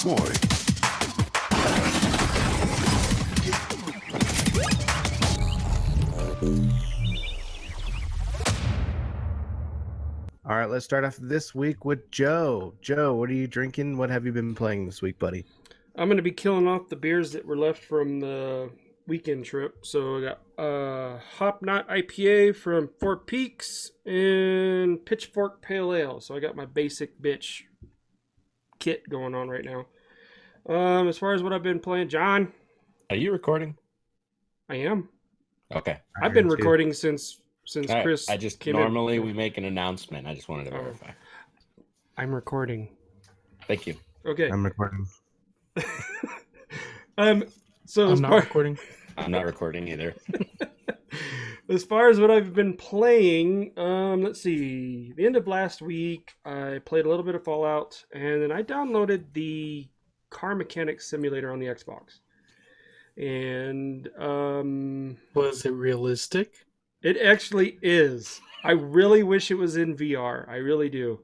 deployed. All right, let's start off this week with Joe. Joe, what are you drinking? What have you been playing this week, buddy? I'm going to be killing off the beers that were left from the weekend trip. So I got Hop Knot IPA from Fort Peaks and Pitchfork Pale Ale. So I got my basic bitch kit going on right now. As far as what I've been playing, John. Are you recording? I am. Okay. I've been recording since right. Chris I just came normally in. we make an announcement. I just wanted to verify. I'm recording. Thank you. Okay. I'm recording. So I'm not recording. I'm not recording either. As far as what I've been playing, let's see. The end of last week, I played a little bit of Fallout, and then I downloaded the Car Mechanics Simulator on the Xbox. And was it realistic? It actually is. I really wish it was in VR. I really do.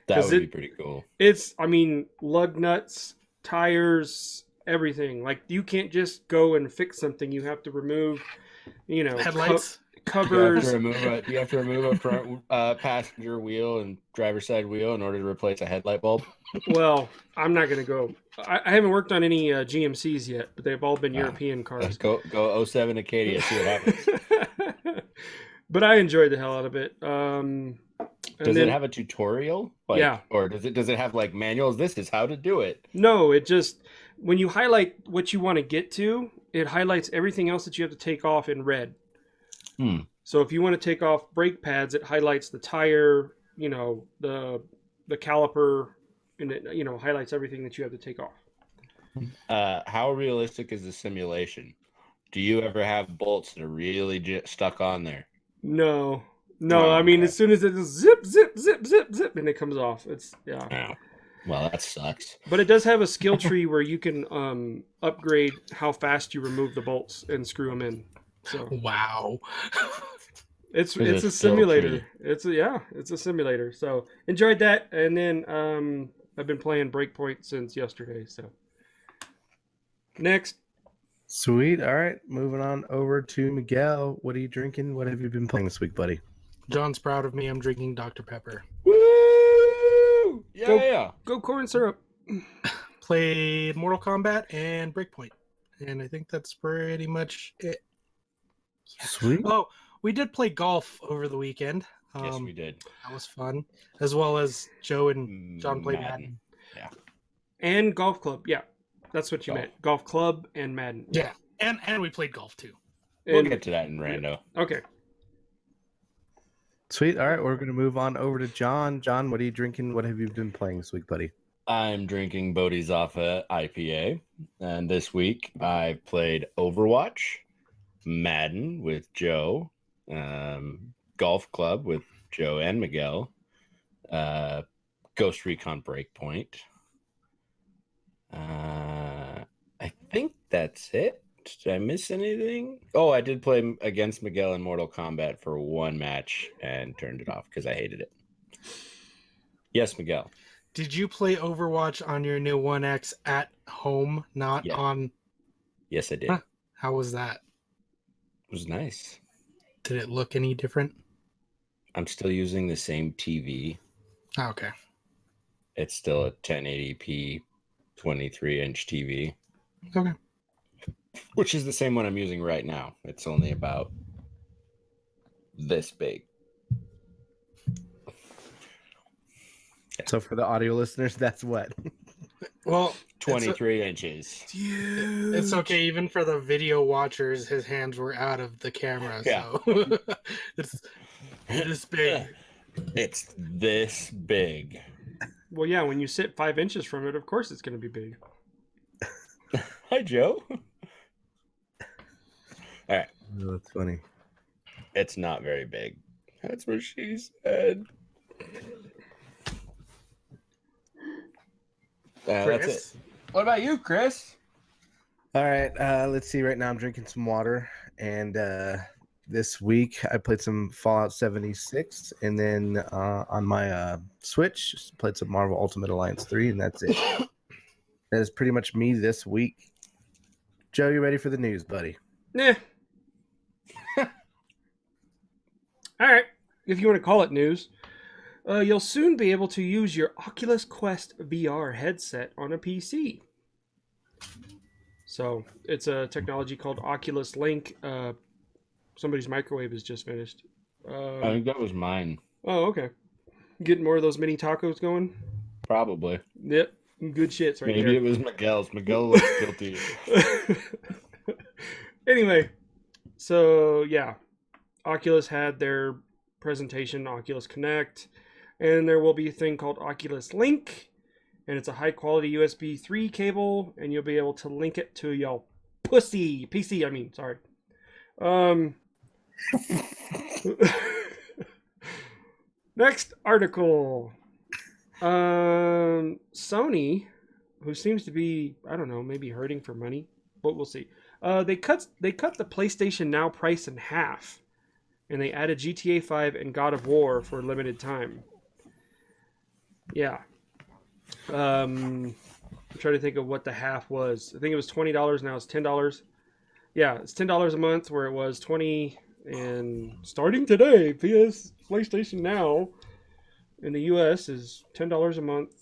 That would be pretty cool. It's, I mean, lug nuts, tires, everything. Like, you can't just go and fix something. You have to remove, headlights, covers. You have to remove a front passenger wheel and driver's side wheel in order to replace a headlight bulb. Well, I'm not going to go. I haven't worked on any GMCs yet, but they've all been European cars. Go 07 Acadia, see what happens. But I enjoyed the hell out of it. Does it have a tutorial? Yeah. Or does it have like manuals? This is how to do it. No, it just, when you highlight what you want to get to, it highlights everything else that you have to take off in red. So if you want to take off brake pads, it highlights the tire, the caliper, and it, highlights everything that you have to take off. How realistic is the simulation? Do you ever have bolts that are really stuck on there? No. Oh, I mean, as soon as it just zip, zip, zip, zip, zip, and it comes off, it's Oh. Well, that sucks. But it does have a skill tree where you can upgrade how fast you remove the bolts and screw them in. So wow, it's a simulator. It's a simulator. So enjoyed that, and then I've been playing Breakpoint since yesterday. So next. Sweet. All right, moving on over to Miguel. What are you drinking? What have you been playing this week, buddy? John's proud of me. I'm drinking Dr. Pepper. Woo! Yeah. Go corn syrup. Played Mortal Kombat and Breakpoint, and I think that's pretty much it. Sweet. Oh, we did play golf over the weekend. Yes, we did. That was fun, as well as Joe and John played Madden. Yeah. And golf club. Yeah, that's what you meant. Golf club and Madden. Yeah, and we played golf too. We'll get to that in Rando. Okay. Sweet. All right, we're going to move on over to John. John, what are you drinking? What have you been playing this week, buddy? I'm drinking Bodhisattva IPA, and this week I've played Overwatch, Madden with Joe, Golf Club with Joe and Miguel, Ghost Recon Breakpoint. I think that's it. Did I miss anything? Oh, I did play against Miguel in Mortal Kombat for one match and turned it off because I hated it. Yes, Miguel. Did you play Overwatch on your new 1X at home, not on? Yes, I did. Huh. How was that? It was nice. Did it look any different? I'm still using the same TV. Oh, okay. It's still a 1080p 23-inch TV. Okay. Which is the same one I'm using right now. It's only about this big. So for the audio listeners, that's what? Well, 23 inches. It's okay. Even for the video watchers, his hands were out of the camera. Yeah. So it's this big. It's this big. Well, yeah, when you sit 5 inches from it, of course it's going to be big. Hi, Joe. All right. Oh, that's funny. It's not very big. That's what she said. That's it. What about you, Chris? All right. Let's see. Right now I'm drinking some water. And this week I played some Fallout 76. And then on my Switch, played some Marvel Ultimate Alliance 3. And that's it. That is pretty much me this week. Joe, you ready for the news, buddy? Nah. All right. If you want to call it news, you'll soon be able to use your Oculus Quest VR headset on a PC. So it's a technology called Oculus Link. Somebody's microwave is just finished. I think that was mine. Oh, okay. Getting more of those mini tacos going? Probably. Yep. Good shits right Maybe there. it was Miguel's. Miguel looks guilty. Anyway, so yeah, Oculus had their presentation, Oculus Connect, and there will be a thing called Oculus Link, and it's a high quality USB 3 cable, and you'll be able to link it to your PC. I mean, sorry. Next article. Sony, who seems to be, I don't know, maybe hurting for money, but we'll see. They cut the PlayStation Now price in half, and they added GTA 5 and God of War for a limited time. Yeah. I'm trying to think of what the half was. I think it was $20. Now it's $10. Yeah, it's $10 a month, where it was $20. And starting today, PlayStation Now in the U.S. is $10 a month,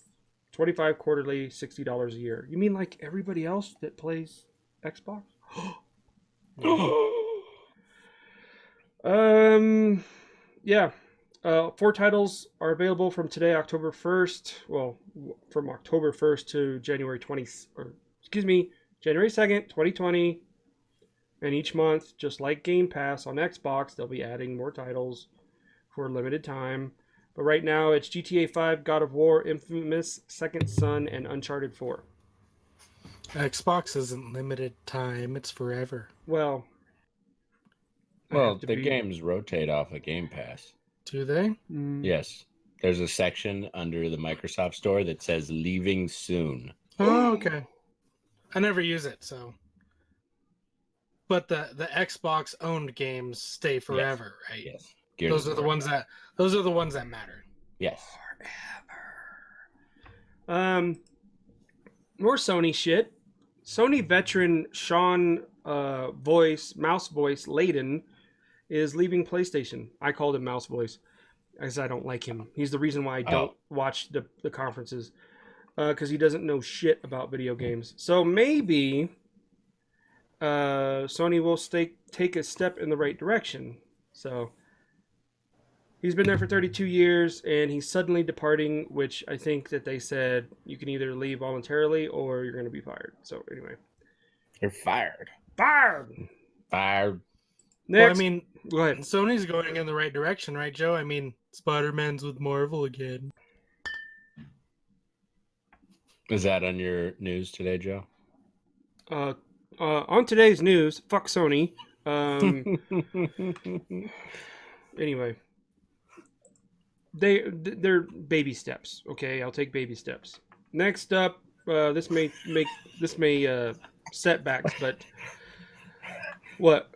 $25 quarterly, $60 a year. You mean like everybody else that plays Xbox? Yeah. 4 titles are available from today, October 1st. Well, from October 1st to January 2nd, 2020. And each month, just like Game Pass on Xbox, they'll be adding more titles for a limited time. But right now, it's GTA 5, God of War, Infamous, Second Son, and Uncharted 4. Xbox isn't limited time; it's forever. Well, the games rotate off of Game Pass. Do they? Yes. There's a section under the Microsoft Store that says "Leaving Soon." Oh, okay. I never use it, so. But the Xbox owned games stay forever, right? Yes. Those are the ones that matter. Yes. Forever. More Sony shit. Sony veteran Sean Mouse Voice Layden is leaving PlayStation. I called him Mouse Voice because I don't like him. He's the reason why I don't watch the conferences, because he doesn't know shit about video games. So maybe Sony will take a step in the right direction. So he's been there for 32 years, and he's suddenly departing, which I think that they said you can either leave voluntarily or you're going to be fired. So anyway. You're fired. Fired! Next. Well, I mean, go ahead. Sony's going in the right direction, right, Joe? I mean, Spider-Man's with Marvel again. Is that on your news today, Joe? On today's news, fuck Sony. Anyway, they're baby steps. Okay, I'll take baby steps. Next up, this may setbacks, but what?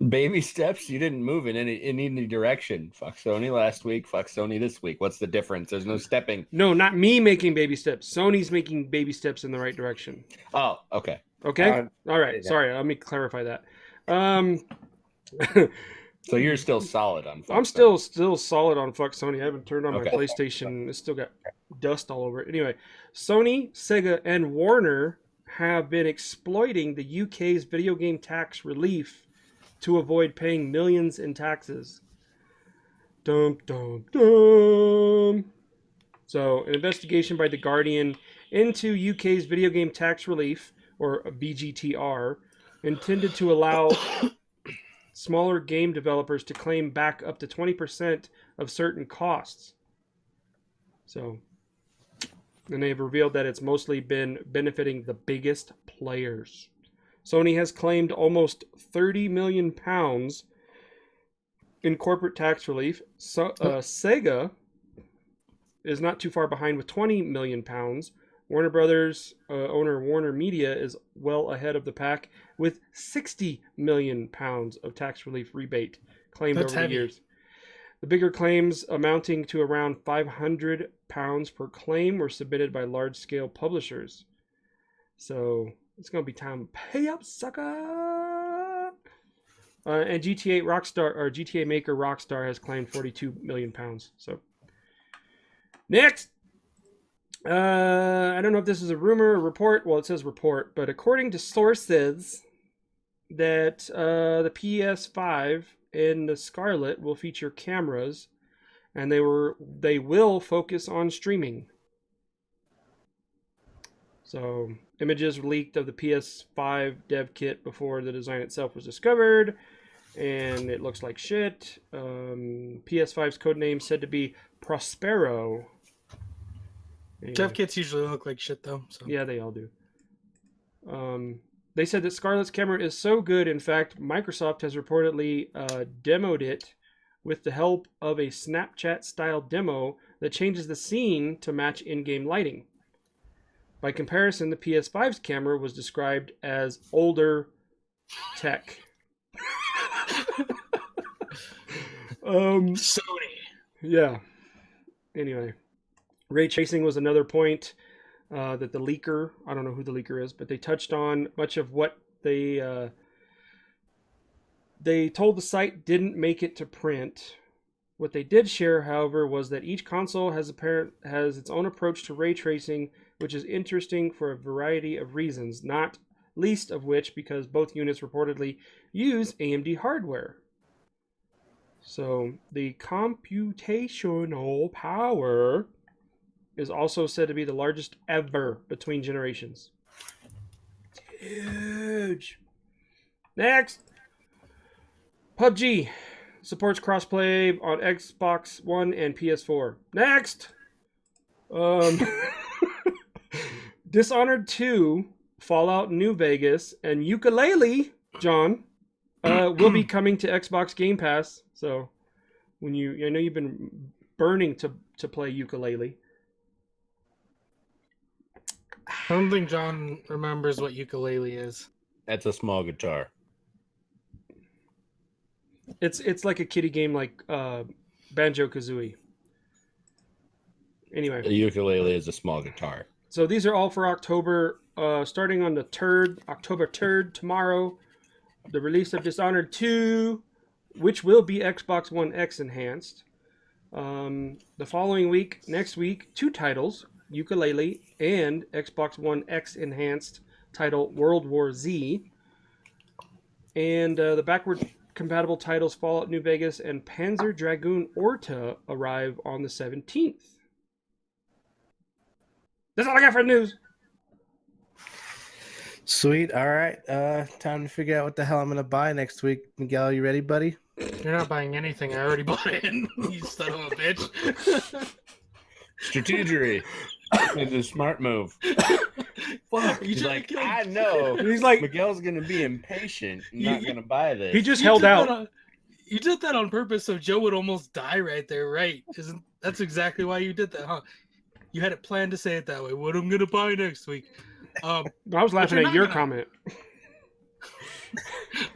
Baby steps? You didn't move in any direction. Fuck Sony last week. Fuck Sony this week. What's the difference? There's no stepping. No, not me making baby steps. Sony's making baby steps in the right direction. Oh, okay. Okay. All right. Sorry. Let me clarify that. So you're still solid on fuck I'm Sony. still solid on fuck Sony. I haven't turned on my PlayStation. It's still got dust all over it. Anyway, Sony, Sega, and Warner have been exploiting the UK's video game tax relief to avoid paying millions in taxes. Dum, dum, dum. So, an investigation by The Guardian into UK's video game tax relief, or VGTR, intended to allow smaller game developers to claim back up to 20% of certain costs. So, and they've revealed that it's mostly been benefiting the biggest players. Sony has claimed almost £30 million in corporate tax relief. Sega is not too far behind with £20 million. Warner Brothers owner Warner Media is well ahead of the pack with £60 million of tax relief rebate claimed over the years. The bigger claims, amounting to around £500 per claim, were submitted by large-scale publishers. So it's gonna be time to pay up, sucker. And GTA maker Rockstar has claimed 42 million pounds. So next. I don't know if this is a rumor or report. Well, it says report, but according to sources, that the PS5 and the Scarlet will feature cameras, and they will focus on streaming. So images leaked of the PS5 dev kit before the design itself was discovered, and it looks like shit. PS5's codename said to be Prospero. Anyway. Dev kits usually look like shit, though. So. Yeah, they all do. They said that Scarlett's camera is so good, in fact, Microsoft has reportedly demoed it with the help of a Snapchat-style demo that changes the scene to match in-game lighting. By comparison, the PS5's camera was described as older tech. Sony. Yeah. Anyway. Ray tracing was another point that the leaker, I don't know who the leaker is, but they touched on much of what they told the site didn't make it to print. What they did share, however, was that each console has its own approach to ray tracing, which is interesting for a variety of reasons, not least of which because both units reportedly use AMD hardware. So the computational power is also said to be the largest ever between generations. It's huge. Next. PUBG supports crossplay on Xbox One and PS4. Next. Dishonored 2, Fallout New Vegas, and Yooka-Laylee, John, will be coming to Xbox Game Pass. So I know you've been burning to play Yooka-Laylee. I don't think John remembers what ukulele is. That's a small guitar. It's like a kiddie game like Banjo-Kazooie. Anyway. The ukulele is a small guitar. So these are all for October, starting on the 3rd, October 3rd, tomorrow. The release of Dishonored 2, which will be Xbox One X enhanced. The following week, next week, 2 titles, Yooka-Laylee and Xbox One X enhanced title World War Z. And the backward compatible titles Fallout New Vegas and Panzer Dragoon Orta arrive on the 17th. That's all I got for the news. Sweet. All right. Time to figure out what the hell I'm going to buy next week. Miguel, you ready, buddy? You're not buying anything. I already bought it. You son of a bitch. Strategery. It's a smart move. Wow, He's like, I know. He's like, Miguel's going to be impatient and not going to buy this. he just held out. You did that on purpose so Joe would almost die right there, right? That's exactly why you did that, huh? You had it planned to say it that way. What I'm going to buy next week. I was laughing at your comment.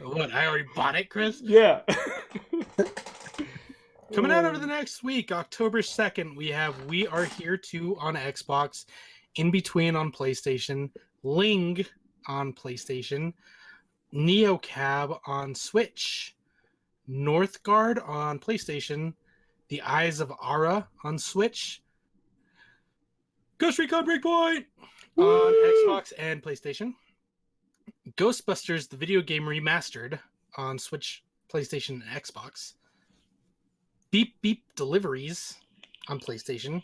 What? I already bought it, Chris? Yeah. Coming out over the next week, October 2nd, we have We Are Here 2 on Xbox, In Between on PlayStation, Ling on PlayStation, Neocab on Switch, Northgard on PlayStation, The Eyes of Ara on Switch, Ghost Recon Breakpoint on Xbox and PlayStation, Ghostbusters, the video game remastered on Switch, PlayStation, and Xbox, Beep Beep Deliveries on PlayStation,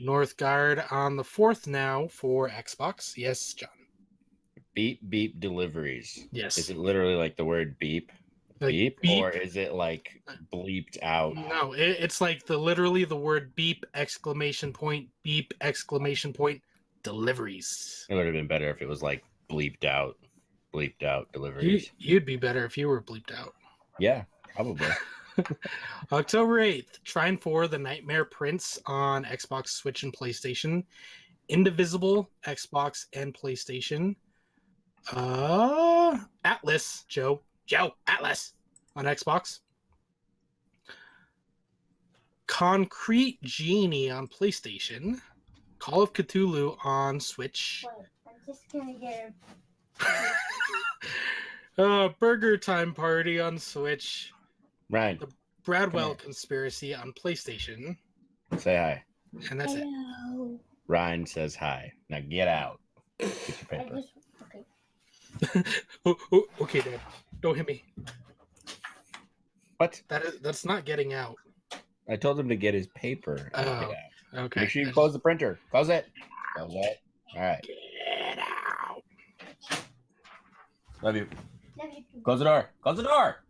Northgard on the 4th now for Xbox. Yes, John. Beep Beep Deliveries. Yes. Is it literally like the word beep? Like beep? beep? Or is it like bleeped out? No, it's like literally the word beep, exclamation point, beep, exclamation point, deliveries. It would have been better if it was like bleeped out deliveries. You'd be better if you were bleeped out. Yeah, probably. October 8th, Trine 4, The Nightmare Prince on Xbox, Switch, and PlayStation. Indivisible, Xbox, and PlayStation. Atlas, Joe, Atlas on Xbox. Concrete Genie on PlayStation. Call of Cthulhu on Switch. just gonna get Burger Time Party on Switch. Ryan, The Come Bradwell here. Conspiracy on PlayStation. say hi. And that's it. hello. Ryan says hi. Now get out. Get your I paper. just okay. Okay, Dad. Don't hit me. What? That's not getting out. I told him to get his paper and Oh. get out. Okay. Make sure you close the printer. Close it. Close it. All right. Get out. Love you. Love you too. Close the door. Close the door.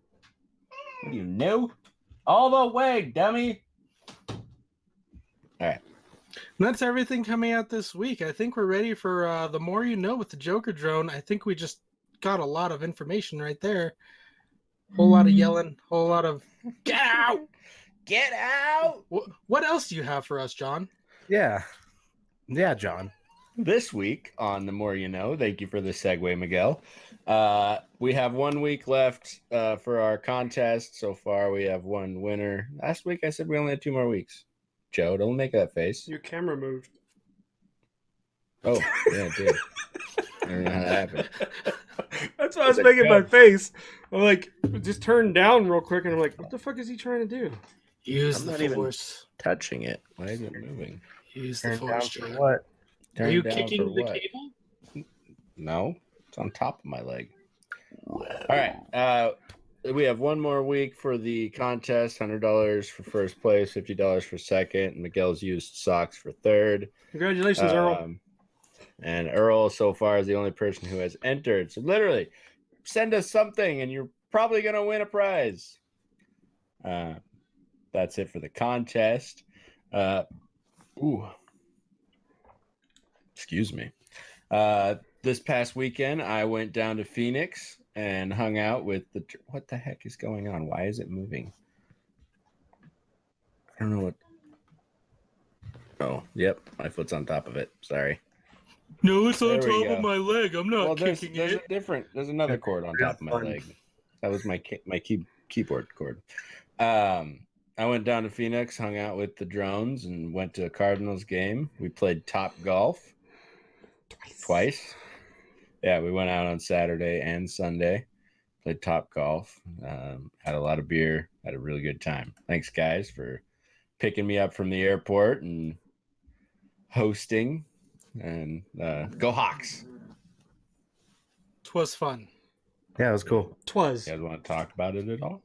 What do you know? All the way, dummy. All right. And that's everything coming out this week. I think we're ready for the more you know with the Joker drone. I think we just got a lot of information right there. Whole lot of yelling. Whole lot of get out. Get out. What else do you have for us, John? Yeah, John. This week on The More You Know, thank you for the segue, Miguel. We have 1 week left for our contest. So far, we have one winner. Last week, I said we only had 2 more weeks. Joe, don't make that face. Your camera moved. Oh, yeah, it did. I don't know how that happened. That's why I was It's a making my joke. face. I'm like, just turned down real quick, and I'm like, what the fuck is he trying to do? Use I'm the not even- force. Touching it. Why is it moving? Use the Turn down force, for John. what? Are Turn you down kicking for the what? cable? No, it's on top of my leg. All right. We have 1 more week for the contest. $100 for first place, $50 for second. Miguel's used socks for third. Congratulations, Earl. And Earl so far is the only person who has entered. So literally, send us something, and you're probably gonna win a prize. That's it for the contest. Excuse me. This past weekend, I went down to Phoenix and hung out with the. What the heck is going on? Why is it moving? I don't know what. Oh, yep. My foot's on top of it. Sorry. No, it's There on we top go. of my leg. I'm not Well, there's kicking a it. different. There's another cord on top of my Fun. leg. That was my keyboard cord. I went down to Phoenix, hung out with the drones, and went to a Cardinals game. We played Top Golf twice. Yeah, we went out on Saturday and Sunday, played Top Golf, had a lot of beer, had a really good time. Thanks, guys, for picking me up from the airport and hosting. And go Hawks! 'Twas fun. Yeah, it was cool. Twas. You guys want to talk about it at all?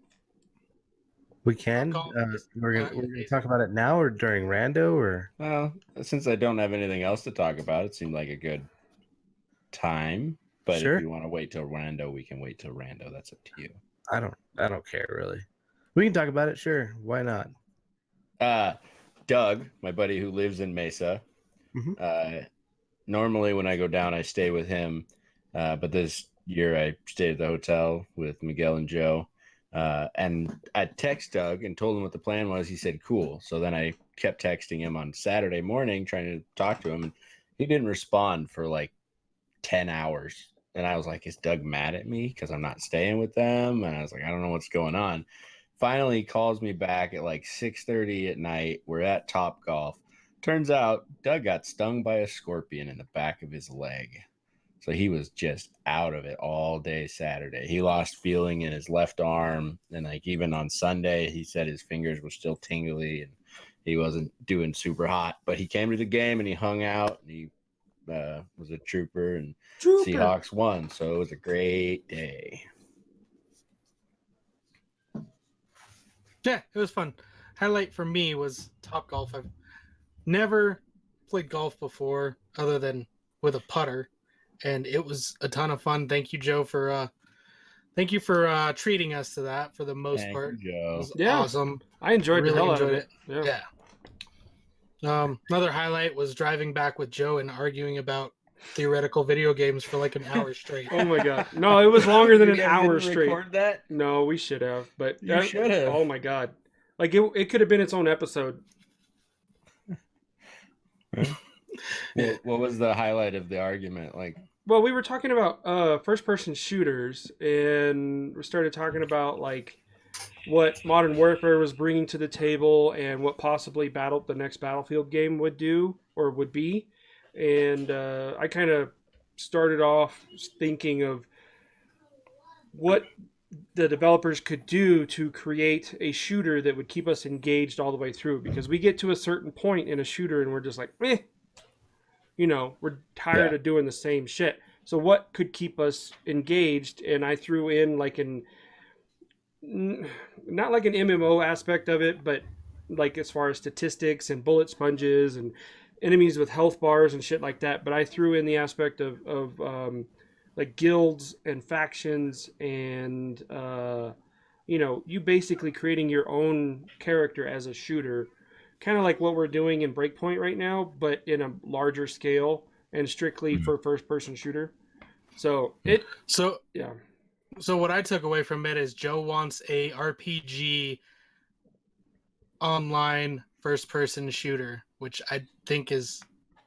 We can. Golf is- We're gonna talk about it now or during Rando or. Well, since I don't have anything else to talk about, it seemed like a good time. But Sure. if you want to wait till Rando, we can wait till Rando. That's up to you. I don't care really. We can talk about it. Sure, why not? Doug, my buddy who lives in Mesa. Normally when I go down, I stay with him. But this year I stayed at the hotel with Miguel and Joe. And I text Doug and told him what the plan was. He said, cool. So then I kept texting him on Saturday morning, trying to talk to him. And he didn't respond for like 10 hours. And I was like, is Doug mad at me because I'm not staying with them? And I was like, I don't know what's going on. Finally, he calls me back at like 6:30 at night. We're at Top Golf. Turns out Doug got stung by a scorpion in the back of his leg. So he was just out of it all day Saturday. He lost feeling in his left arm. And like even on Sunday, he said his fingers were still tingly and he wasn't doing super hot. But he came to the game and he hung out and he was a trooper and Seahawks won. So it was a great day. Yeah, it was fun. Highlight for me was Top Golf. I've never played golf before other than with a putter, and it was a ton of fun. Thank you, Joe, for treating us to that for the most Thank part. you, It Joe. was Yeah. awesome. I enjoyed Really the hell enjoyed out of it. Yeah. Another highlight was driving back with Joe and arguing about theoretical video games for like an hour straight. Oh my god. No, it was longer than You an guys hour didn't straight. record that? No, we should have. But You should have. Oh my god. Like it could have been its own episode. What was the highlight of the argument? Like, Well, we were talking about first-person shooters, and we started talking about like what Modern Warfare was bringing to the table, and what possibly the next Battlefield game would do or would be. And I kind of started off thinking of what the developers could do to create a shooter that would keep us engaged all the way through, because we get to a certain point in a shooter and we're just like, we're tired of doing the same shit. So what could keep us engaged? And I threw in like not like an MMO aspect of it, but like as far as statistics and bullet sponges and enemies with health bars and shit like that. But I threw in the aspect of like guilds and factions and you basically creating your own character as a shooter, kind of like what we're doing in Breakpoint right now, but in a larger scale and strictly for first person shooter. So So what I took away from it is Joe wants a RPG online first person shooter, which I think is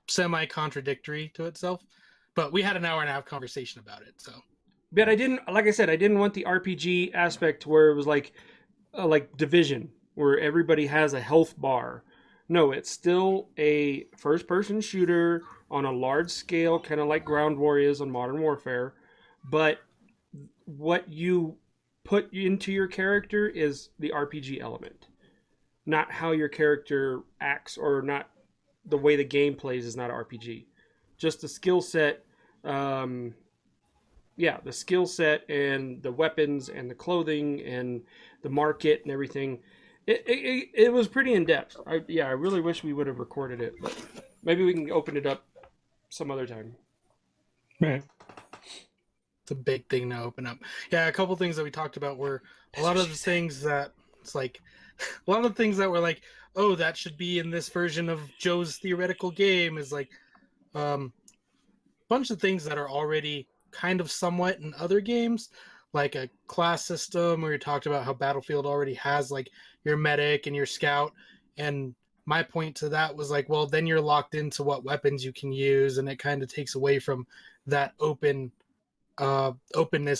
semi contradictory to itself. But we had an hour and a half conversation about it, so. But I didn't, like I said, I didn't want the RPG aspect where it was like Division, where everybody has a health bar. No, it's still a first-person shooter on a large scale, kind of like Ground War is on Modern Warfare. But what you put into your character is the RPG element, not how your character acts, or not the way the game plays is not RPG. Just the skill set. The skill set and the weapons and the clothing and the market and everything. It was pretty in depth. I really wish we would have recorded it, but maybe we can open it up some other time. Right. It's a big thing to open up. Yeah, a couple things that we talked about were a lot of the things that it's like a lot of the things that were like, oh, that should be in this version of Joe's theoretical game is like bunch of things that are already kind of somewhat in other games, like a class system where you talked about how Battlefield already has like your medic and your scout. And my point to that was like, well, then you're locked into what weapons you can use, and it kind of takes away from that openness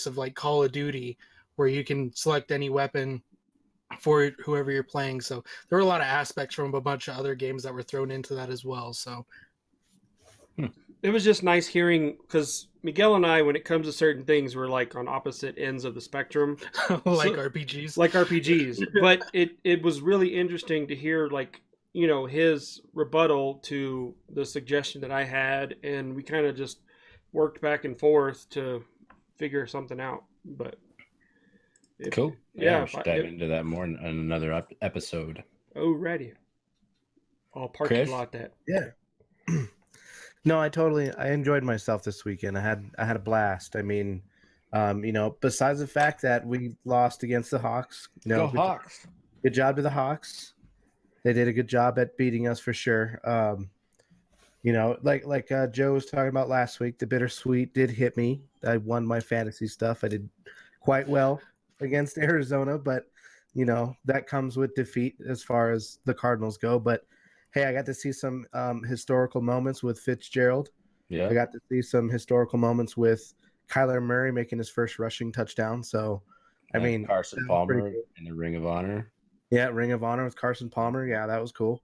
of like Call of Duty, where you can select any weapon for whoever you're playing. So there were a lot of aspects from a bunch of other games that were thrown into that as well. So it was just nice hearing, because Miguel and I, when it comes to certain things, we're like on opposite ends of the spectrum. RPGs. Like RPGs. But it was really interesting to hear like, his rebuttal to the suggestion that I had, and we kind of just worked back and forth to figure something out. But cool. Yeah, we should dive into that more in another episode. Alrighty. I'll parking lot that. Yeah. No, I enjoyed myself this weekend. I had a blast. I mean, besides the fact that we lost against the Hawks, Go Hawks. Good job to the Hawks. They did a good job at beating us for sure. Like Joe was talking about last week, the bittersweet did hit me. I won my fantasy stuff. I did quite well against Arizona, but that comes with defeat as far as the Cardinals go. But hey, I got to see some historical moments with Fitzgerald. Yeah. I got to see some historical moments with Kyler Murray making his first rushing touchdown. So, I mean, Carson Palmer in the Ring of Honor. Yeah, Ring of Honor with Carson Palmer. Yeah, that was cool.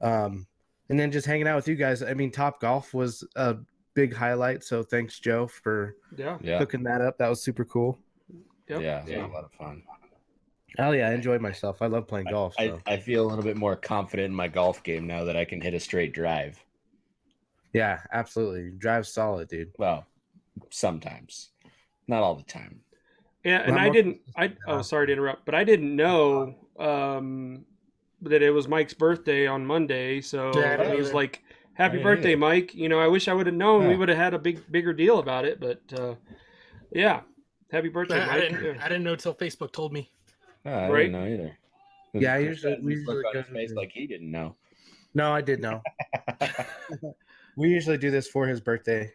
And then just hanging out with you guys. I mean, Top Golf was a big highlight. So thanks, Joe, for hooking that up. That was super cool. Yep. Yeah, it was a lot of fun. Oh yeah, I enjoyed myself. I love playing golf. So. I feel a little bit more confident in my golf game now that I can hit a straight drive. Yeah, absolutely. Drive's solid, dude. Well, sometimes, not all the time. Yeah, and sorry to interrupt, but I didn't know that it was Mike's birthday on Monday, so it was like, happy birthday, Mike. I wish I would have known. We would have had a bigger deal about it, but happy birthday, Mike. I didn't know until Facebook told me. I didn't know either. Yeah, we usually look on his face like he didn't know. No, I did know. We usually do this for his birthday.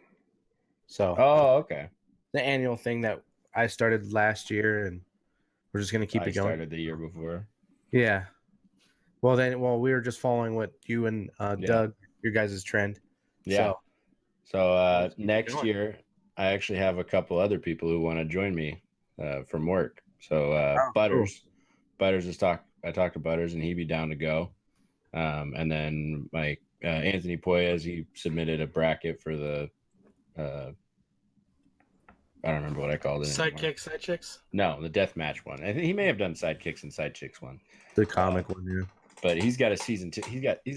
So. Oh, okay. The annual thing that I started last year, and we're just gonna keep it going. I started the year before. Yeah. Well, we were just following what you and Doug, your guys' trend. Yeah. So next year, I actually have a couple other people who want to join me from work. So Butters, cool. I talked to Butters, and he'd be down to go. And then my Anthony Poyes, he submitted a bracket for the I don't remember what I called it. anymore. Side chicks. No, the deathmatch one. I think he may have done sidekicks and side chicks one. The comic one, yeah. But he's got a he's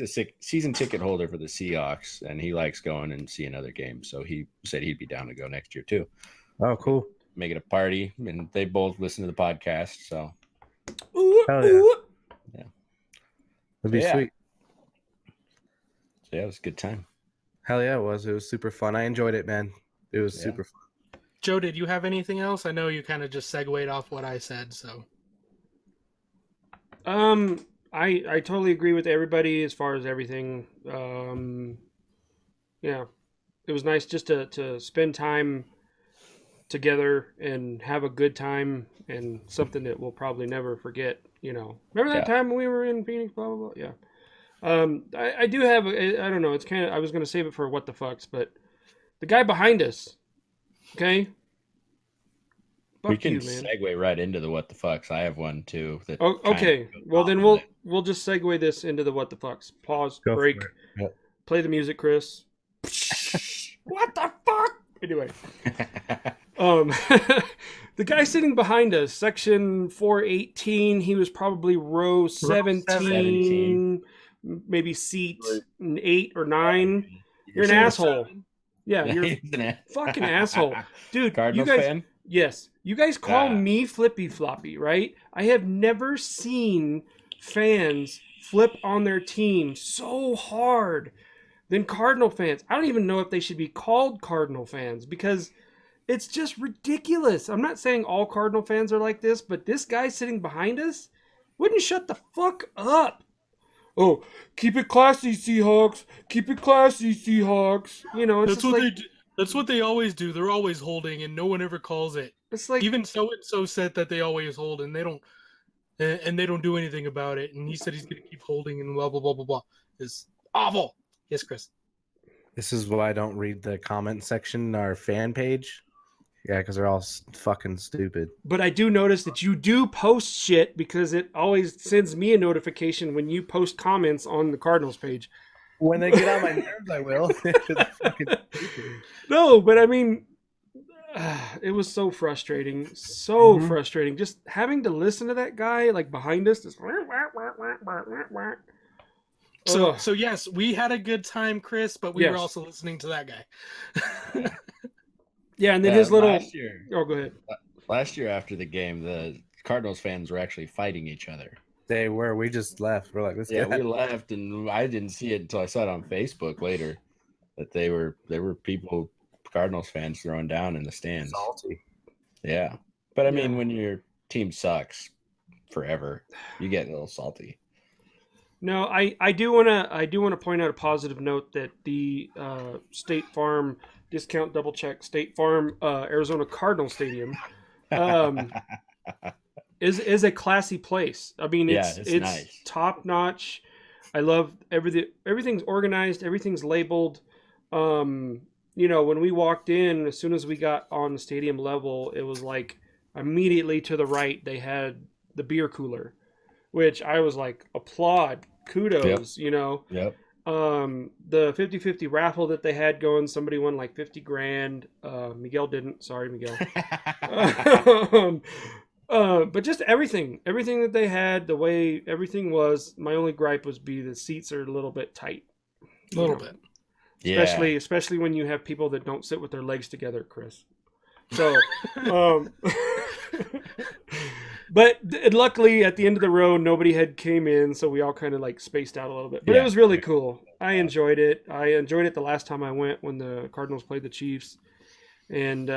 a season ticket holder for the Seahawks, and he likes going and seeing other games. So he said he'd be down to go next year too. Oh, cool. Make it a party, and they both listen to the podcast. So Hell yeah. Yeah. That'd be Yeah. sweet. So yeah, it was a good time. Hell yeah, it was. It was super fun. I enjoyed it, man. It was Yeah. super fun. Joe, did you have anything else? I know you kind of just segued off what I said, so. I totally agree with everybody as far as everything. Yeah, it was nice just to spend time together and have a good time, and something that we'll probably never forget. Remember that time when we were in Phoenix? Blah blah blah. Yeah. I do have. I don't know. It's kind of. I was gonna save it for what the fucks, but the guy behind us. Okay. We Fuck can you, man. segue right into the what the fucks. I have one too. That Oh, kind okay. of goes Well, off then of we'll just segue this into the what the fucks. Pause. Go for break. it. Yep. Play the music, Chris. What the fuck? Anyway, it. the guy sitting behind us, section 418. He was probably row 17, maybe seat 8 or 9. You're an asshole. Yeah, you're a fucking asshole, dude. Cardinals you guys, fan? yes, you guys call Ah. me flippy floppy, right? I have never seen fans flip on their team so hard than Cardinal fans. I don't even know if they should be called Cardinal fans because it's just ridiculous. I'm not saying all Cardinal fans are like this, but this guy sitting behind us wouldn't shut the fuck up. Oh, keep it classy, Seahawks. Keep it classy, Seahawks. It's That's just what like, they do. That's what they always do. They're always holding, and no one ever calls it. it's like, Even so and so said that they always hold, and they don't do anything about it. And he said he's going to keep holding, and blah blah blah blah blah. It's awful. Yes, Chris. This is why I don't read the comment section in our fan page. Yeah, because they're all fucking stupid. but I do notice that you do post shit because it always sends me a notification when you post comments on the Cardinals page. When they get on my nerves, I will. It's fucking stupid. No, but I mean, it was so frustrating. So Mhm. frustrating. Just having to listen to that guy like behind us. Just... Ugh. So yes, we had a good time, Chris, but we were Yes. also listening to that guy. Yeah, and then his little. Last year, Oh, go ahead. last year after the game, the Cardinals fans were actually fighting each other. They were. We just left. We're like, this Yeah, guy. we left, and I didn't see it until I saw it on Facebook later that there were people, Cardinals fans, throwing down in the stands. Salty. Yeah, but I mean, Yeah. when your team sucks forever, you get a little salty. No, I do wanna point out a positive note that the State Farm discount double check State Farm Arizona Cardinal Stadium is a classy place. I mean, Yeah, it's it's nice. top notch. I love everything. Everything's organized. Everything's labeled. When we walked in, as soon as we got on the stadium level, it was like immediately to the right they had the beer cooler, which I was like, applaud, kudos. Yep. The 50-50 raffle that they had going, somebody won like 50 grand. Miguel didn't. Sorry, Miguel. But just everything that they had, the way everything was. My only gripe was the seats are a little bit tight. A little bit. Especially when you have people that don't sit with their legs together, Chris. So, but luckily at the end of the row, nobody had came in, so we all kind of like spaced out a little bit. But it Yeah. was really cool. I enjoyed it. I enjoyed it the last time I went when the Cardinals played the Chiefs. And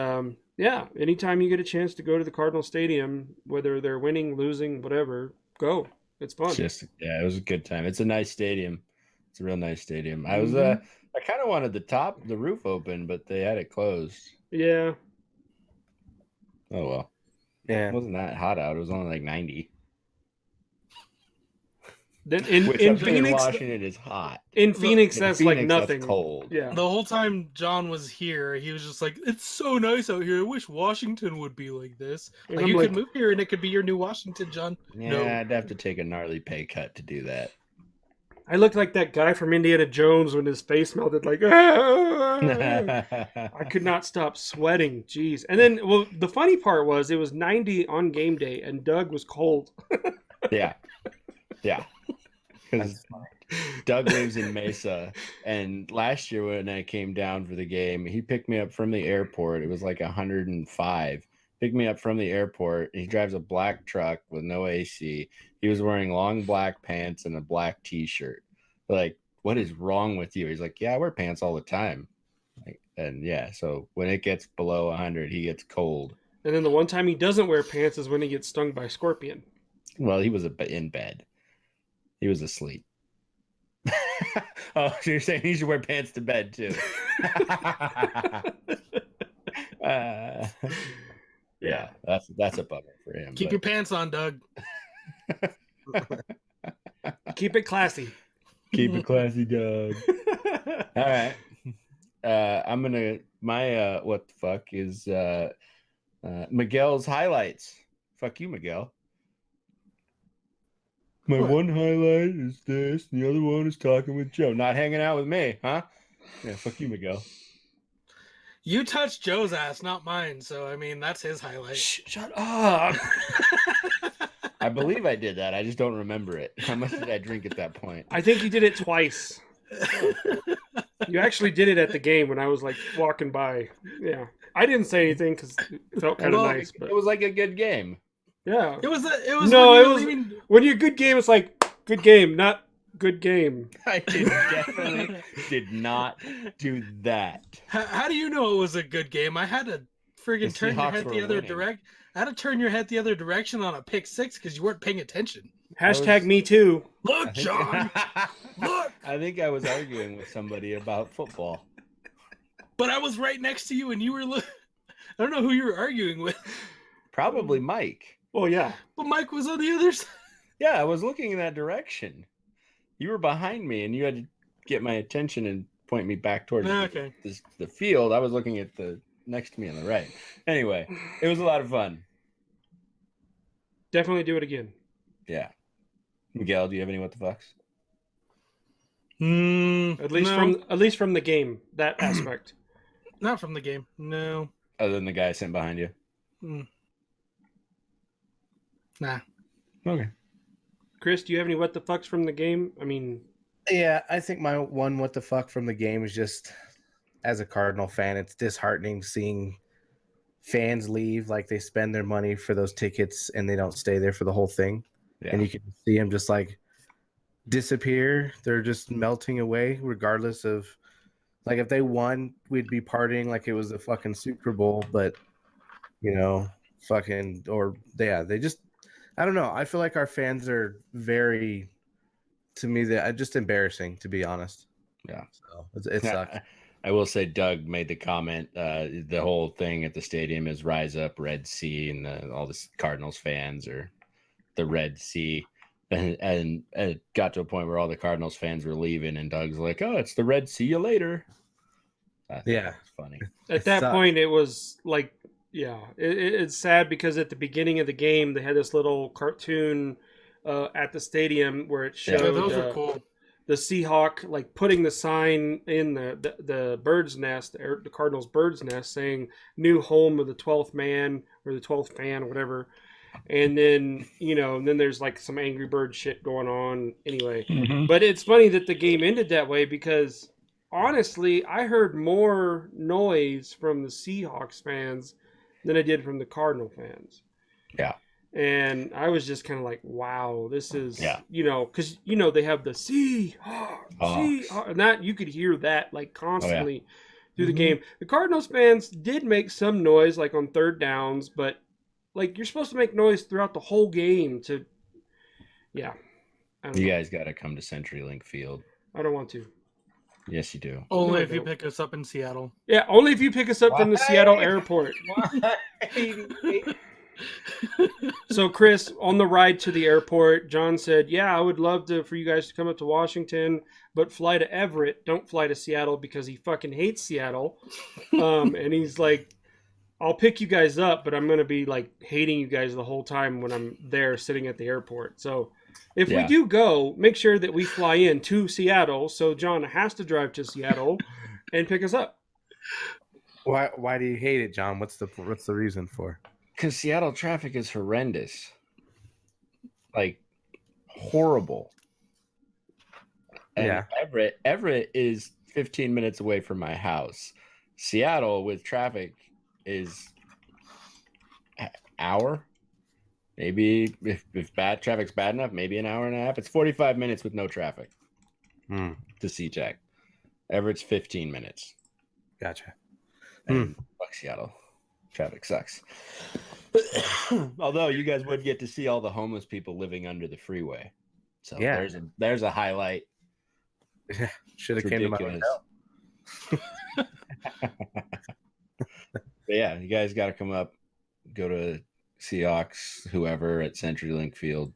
yeah, anytime you get a chance to go to the Cardinal Stadium, whether they're winning, losing, whatever, go. It's fun. It was a good time. It's a nice stadium. It's a real nice stadium. I was Mhm. I kind of wanted the roof open, but they had it closed. Yeah. Oh well. Yeah. It wasn't that hot out. It was only like 90. Then Which in up here in Phoenix, Washington is hot. in Phoenix, In that's Phoenix, like nothing. That's cold. Yeah. The whole time John was here, he was just like, "It's so nice out here. I wish Washington would be like this. And Like, I'm you like- could move here, and it could be your new Washington, John." Yeah, No. I'd have to take a gnarly pay cut to do that. I looked like that guy from Indiana Jones when his face melted. Like, I could not stop sweating. Jeez. And then, well, the funny part was it was 90 on game day, and Doug was cold. Yeah. Because Doug lives in Mesa, and last year when I came down for the game, he picked me up from the airport. It was like 105. Picked me up from the airport. He drives a black truck with no AC. He was wearing long black pants and a black T-shirt. Like, what is wrong with you? He's like, yeah, I wear pants all the time. Like, and yeah, so when it gets below 100, he gets cold. And then the one time he doesn't wear pants is when he gets stung by a scorpion. Well, he was in bed. He was asleep. Oh, so you're saying he should wear pants to bed too? Yeah, that's a bummer for him. Keep your pants on, Doug. Keep it classy. Keep it classy, Doug. All right. I'm gonna what the fuck is Miguel's highlights. Fuck you, Miguel. My one highlight is this, and the other one is talking with Joe. Not hanging out with me, huh? Yeah, fuck you, Miguel. You touched Joe's ass, not mine. So I mean, that's his highlight. Shh, shut up. I believe I did that. I just don't remember it. How much did I drink at that point? I think you did it twice. You actually did it at the game when I was like walking by. Yeah, I didn't say anything because it felt kind of nice. But it was like a good game. yeah, It was. When you're good game. It's like good game, not good game. I definitely did not do that. How do you know it was a good game? I had to friggin' turn your head the other direction. I had to turn your head the other direction on a pick six because you weren't paying attention. Hashtag me too. Look, John. Look. I think I was arguing with somebody about football. But I was right next to you, and you were. I don't know who you were arguing with. Probably Mike. Oh yeah, But Mike was on the other side. Yeah, I was looking in that direction. You were behind me, and you had to get my attention and point me back towards the field. I was looking at the next to me on the right. Anyway, it was a lot of fun. definitely do it again. Yeah. Miguel, do you have any what the fucks? At least from the game, that aspect. Not from the game. No. Other than the guy sitting behind you. Nah. Okay. Chris, do you have any what the fucks from the game? I mean, Yeah, I think my one what the fuck from the game is just, as a Cardinal fan, it's disheartening seeing fans leave, like they spend their money for those tickets and they don't stay there for the whole thing. Yeah. And you can see them just like disappear. They're just melting away regardless of, like, if they won, we'd be partying like it was a fucking Super Bowl, but they just, I don't know. I feel like our fans are very, to me, that just embarrassing, to be honest. Yeah. So it sucks. I will say Doug made the comment, the whole thing at the stadium is Rise Up Red Sea, and all the Cardinals fans are the Red Sea. And it got to a point where all the Cardinals fans were leaving, and Doug's like, "Oh, it's the Red See you later." Yeah, it's funny. At that point, it was like, yeah, it's sad because at the beginning of the game, they had this little cartoon at the stadium where it showed those are cool. The Seahawk like putting the sign in the bird's nest, the Cardinals' bird's nest, saying "New home of the 12th man" or the 12th fan, or whatever. And then, then there's like some Angry Bird shit going on anyway. Mm-hmm. But it's funny that the game ended that way because honestly, I heard more noise from the Seahawks fans than I did from the Cardinal fans. Yeah. And I was just kind of like, wow, this is, Yeah. because, they have the Seahawks, and that you could hear that like constantly through the game. The Cardinals fans did make some noise like on third downs, but like, you're supposed to make noise throughout the whole game to, yeah. You guys got to come to CenturyLink Field. I don't want to. Yes, you do. Only No, if you pick us up in Seattle. Yeah, only if you pick us up from the Seattle airport. So, Chris, on the ride to the airport, John said, yeah, I would love for you guys to come up to Washington, but fly to Everett. Don't fly to Seattle because he fucking hates Seattle. And he's like, I'll pick you guys up, but I'm going to be like hating you guys the whole time when I'm there sitting at the airport. So If we Yeah. do go, make sure that we fly in to Seattle, so John has to drive to Seattle and pick us up. Why do you hate it, John? What's the reason for? Because Seattle traffic is horrendous. Like, horrible. And Yeah. Everett is 15 minutes away from my house. Seattle with traffic is hour. Maybe if bad traffic's bad enough, maybe an hour and a half. It's 45 minutes with no traffic to SeaTac. Everett's 15 minutes. Gotcha. And fuck Seattle. Traffic sucks. Although you guys would get to see all the homeless people living under the freeway. So Yeah. there's a highlight. Should have It's came to my ridiculous. hotel. But yeah, you guys got to come up, go to Seahawks, whoever at CenturyLink Field.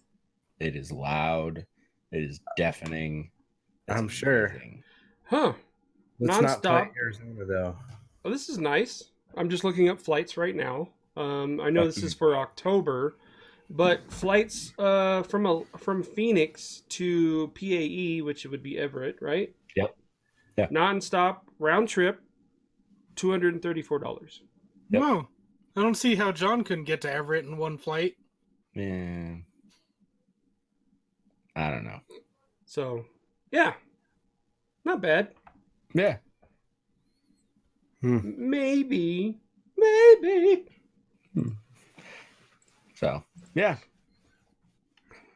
It is loud. It is deafening. It's I'm sure. amazing. Huh. Let's not play Nonstop. Arizona though. Oh, this is nice. I'm just looking up flights right now. I know this is for October, but flights from Phoenix to PAE, which would be Everett, right? Yep. Yeah. Nonstop round trip, $234. Yep. Wow. I don't see how John couldn't get to Everett in one flight. Man, I don't know. So, yeah, not bad. Yeah. Maybe. So yeah.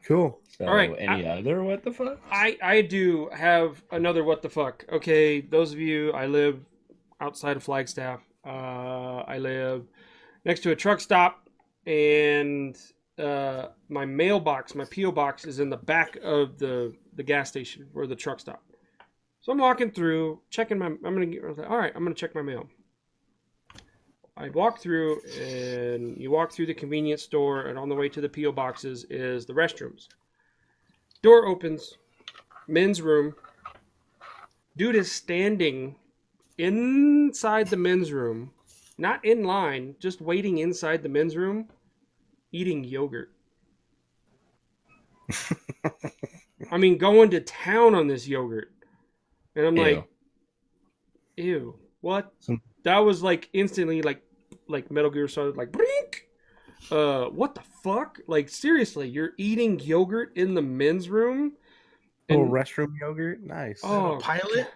Cool. So All right, any other what the fuck? I do have another what the fuck. Okay, those of you, I live outside of Flagstaff. I live next to a truck stop, and my mailbox, my P.O. box, is in the back of the gas station or the truck stop. So I'm walking through, checking my. All right, I'm gonna check my mail. I walk through, and you walk through the convenience store, and on the way to the P.O. boxes is the restrooms. Door opens, men's room. Dude is standing inside the men's room, not in line, just waiting inside the men's room, eating yogurt. I mean, going to town on this yogurt. And I'm like, ew, what? That was like instantly like Metal Gear Solid, like, brink! What the fuck? Like, seriously, you're eating yogurt in the men's room? Oh, restroom yogurt? Nice. Oh, Pilot?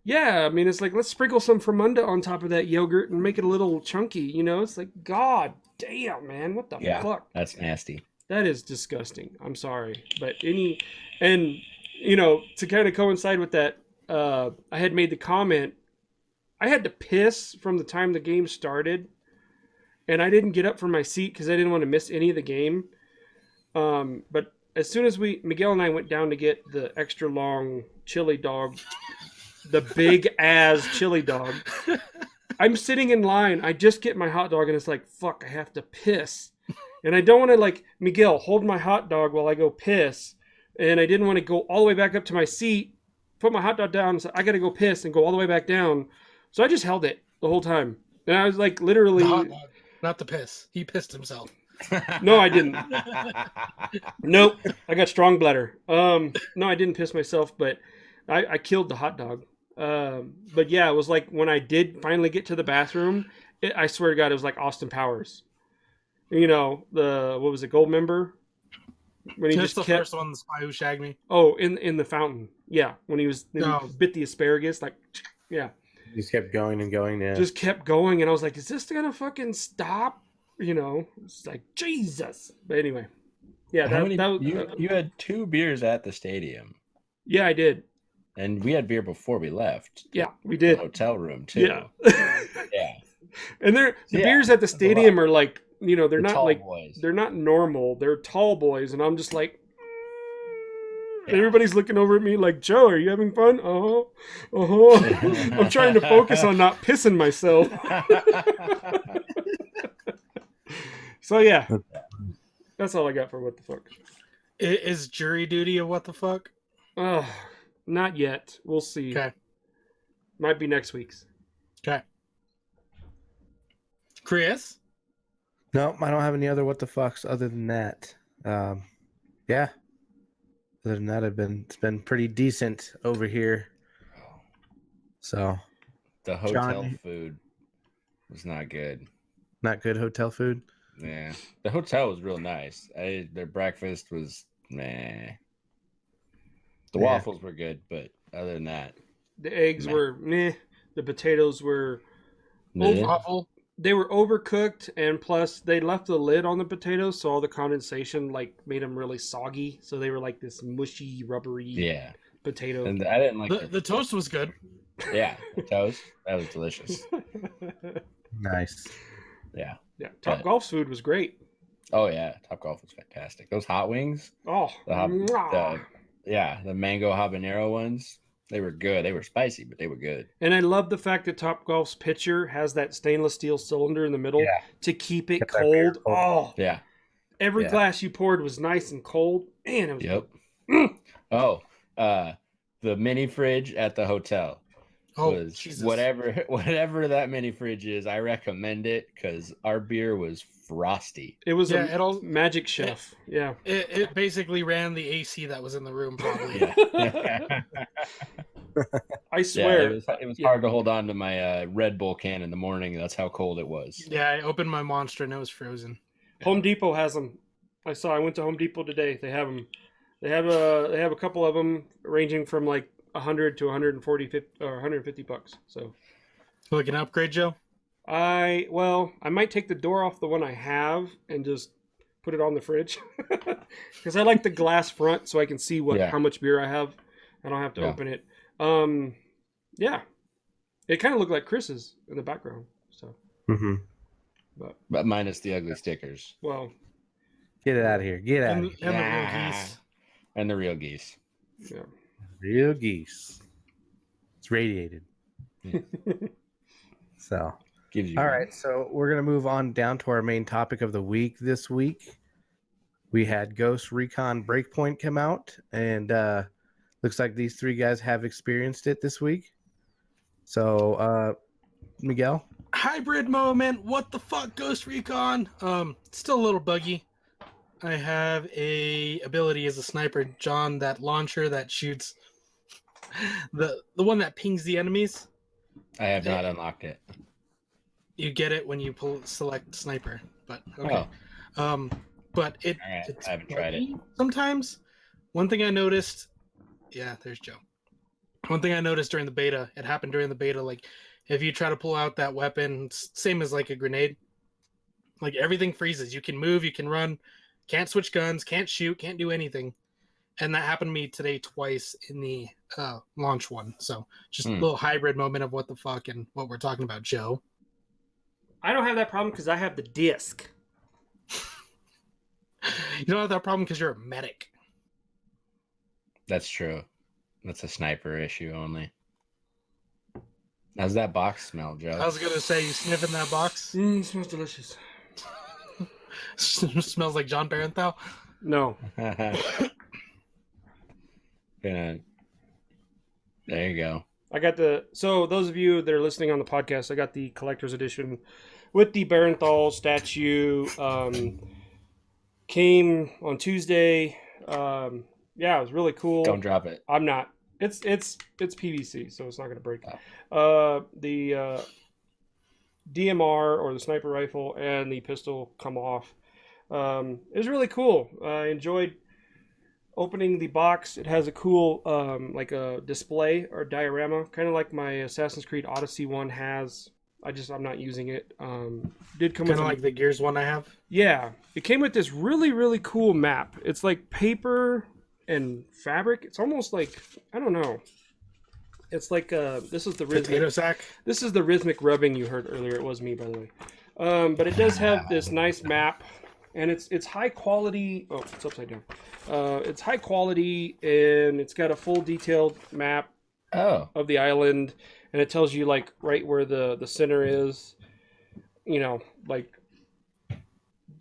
yeah, I mean, it's like, let's sprinkle some Fremunda on top of that yogurt and make it a little chunky, you know? It's like, God damn, man, what the fuck? That's nasty. That is disgusting. I'm sorry. But and, you know, to kind of coincide with that, I had made the comment, I had to piss from the time the game started, and I didn't get up from my seat because I didn't want to miss any of the game. But as soon as Miguel and I went down to get the extra long chili dog, the big ass chili dog, I'm sitting in line. I just get my hot dog, and it's like, fuck, I have to piss. And I don't want to, like, Miguel, hold my hot dog while I go piss. And I didn't want to go all the way back up to my seat, put my hot dog down, and say, I got to go piss, and go all the way back down. So I just held it the whole time. And I was like, literally. The hot dog, not the piss. He pissed himself. No, I didn't. Nope. I got strong bladder. No, I didn't piss myself, but I killed the hot dog. But yeah, it was like when I did finally get to the bathroom, I swear to God, it was like Austin Powers. You know, what was it, Goldmember? When he Just the first one, the spy who shagged me. Oh, in the fountain. Yeah, when he bit the asparagus, like, yeah. Just kept going and going, yeah. Just kept going, and I was like, is this gonna fucking stop? You know, it's like, Jesus. But anyway, yeah. You had 2 beers at the stadium. Yeah, I did. And we had beer before we left. Yeah, we did. The hotel room too. Yeah. Yeah. And the beers at the stadium are like, you know, they're not tall like boys. they're not normal. They're tall boys, and I'm just like, and everybody's looking over at me like, Joe, are you having fun? I'm trying to focus on not pissing myself. So yeah, that's all I got for what the fuck. Is jury duty a what the fuck? Oh, not yet. We'll see. Okay. Might be next week's. Okay. Chris? No, I don't have any other what the fucks other than that. Yeah. Other than that, it's been pretty decent over here. So The hotel John- food was not good. not good hotel food. Yeah, the hotel was real nice. Their breakfast was meh. The Yeah. waffles were good, but other than that, The eggs Meh. were meh. The potatoes were meh. Awful. they were overcooked, and plus they left the lid on the potatoes, so all the condensation like made them really soggy. So they were like this mushy, rubbery Yeah, potato. and I didn't like The toast was good. yeah, the toast. That was delicious. Nice. Yeah. Yeah, Top But- Golf's food was great. Oh yeah, Top Golf was fantastic. Those hot wings, Oh, the mango habanero ones, they were good. They were spicy, but they were good. and I love the fact that Top Golf's pitcher has that stainless steel cylinder in the middle Yeah. to keep it Kept that beer cold. cold. Oh, Yeah. every Yeah. glass you poured was nice and cold. Man, it was Yep. Oh, the mini fridge at the hotel Oh, was Jesus. whatever that mini fridge is. I recommend it because our beer was frosty. It was Yeah, a it all- magic chef. Yeah. It basically ran the AC that was in the room, probably. Yeah. I Yeah, swear. it was Yeah. hard to hold on to my Red Bull can in the morning. That's how cold it was. Yeah, I opened my Monster and it was frozen. Home Depot has them. I went to Home Depot today. They have them. They have a couple of them ranging from like 100 to 140 or 150 bucks. So Like an upgrade, Joe? I might take the door off the one I have and just put it on the fridge because I like the glass front so I can see Yeah. how much beer I have. I don't have to Yeah. open it. Yeah, it kind of looked like Chris's in the background. So, Mm-hmm. But minus the ugly stickers well, Get it out of here. Get out And, of and here. the real geese. and the real geese. yeah. Real geese. It's radiated. So, Gives you all right. So we're gonna move on down to our main topic of the week. This week, we had Ghost Recon Breakpoint come out, and looks like these three guys have experienced it this week. So, Miguel. Hybrid moment. What the fuck, Ghost Recon? Still a little buggy. I have a ability as a sniper, John, that launcher that shoots the one that pings the enemies. I have not unlocked it. You get it when you select sniper, but okay. But All right, it's I haven't tried it. buggy sometimes. One thing I noticed, yeah, there's Joe. One thing I noticed during the beta, it happened during the beta, like if you try to pull out that weapon, same as like a grenade, like everything freezes. You can move, you can run, can't switch guns, can't shoot, can't do anything. And that happened to me today twice in the launch one. So just a little hybrid moment of what the fuck and what we're talking about, Joe. I don't have that problem because I have the disc. You don't have that problem because you're a medic. That's true. That's a sniper issue only. How's that box smell, Joe? I was gonna say, you sniffing that box? It smells delicious. Smells like John Barenthal. No, Gonna- There you go. I got so those of you that are listening on the podcast, I got the collector's edition with the Barenthal statue. Came on Tuesday. Yeah, it was really cool. Don't drop it. I'm not. It's PVC, so it's not going to break. The DMR or the sniper rifle and the pistol come off. It was really cool. I enjoyed opening the box. It has a cool like a display or diorama, kind of like my Assassin's Creed Odyssey one has. I'm not using it. Did come Kind with of like the Gears one I have. yeah, it came with this really, really cool map. It's like paper and fabric. It's almost like, I don't know. It's like this is the Potato rhythmic. sack. This is the rhythmic rubbing you heard earlier. It was me, by the way. But it does have this nice map, and it's high quality. Oh, it's upside down. It's high quality, and it's got a full detailed map Oh, of the island, and it tells you like right where the center is. You know, like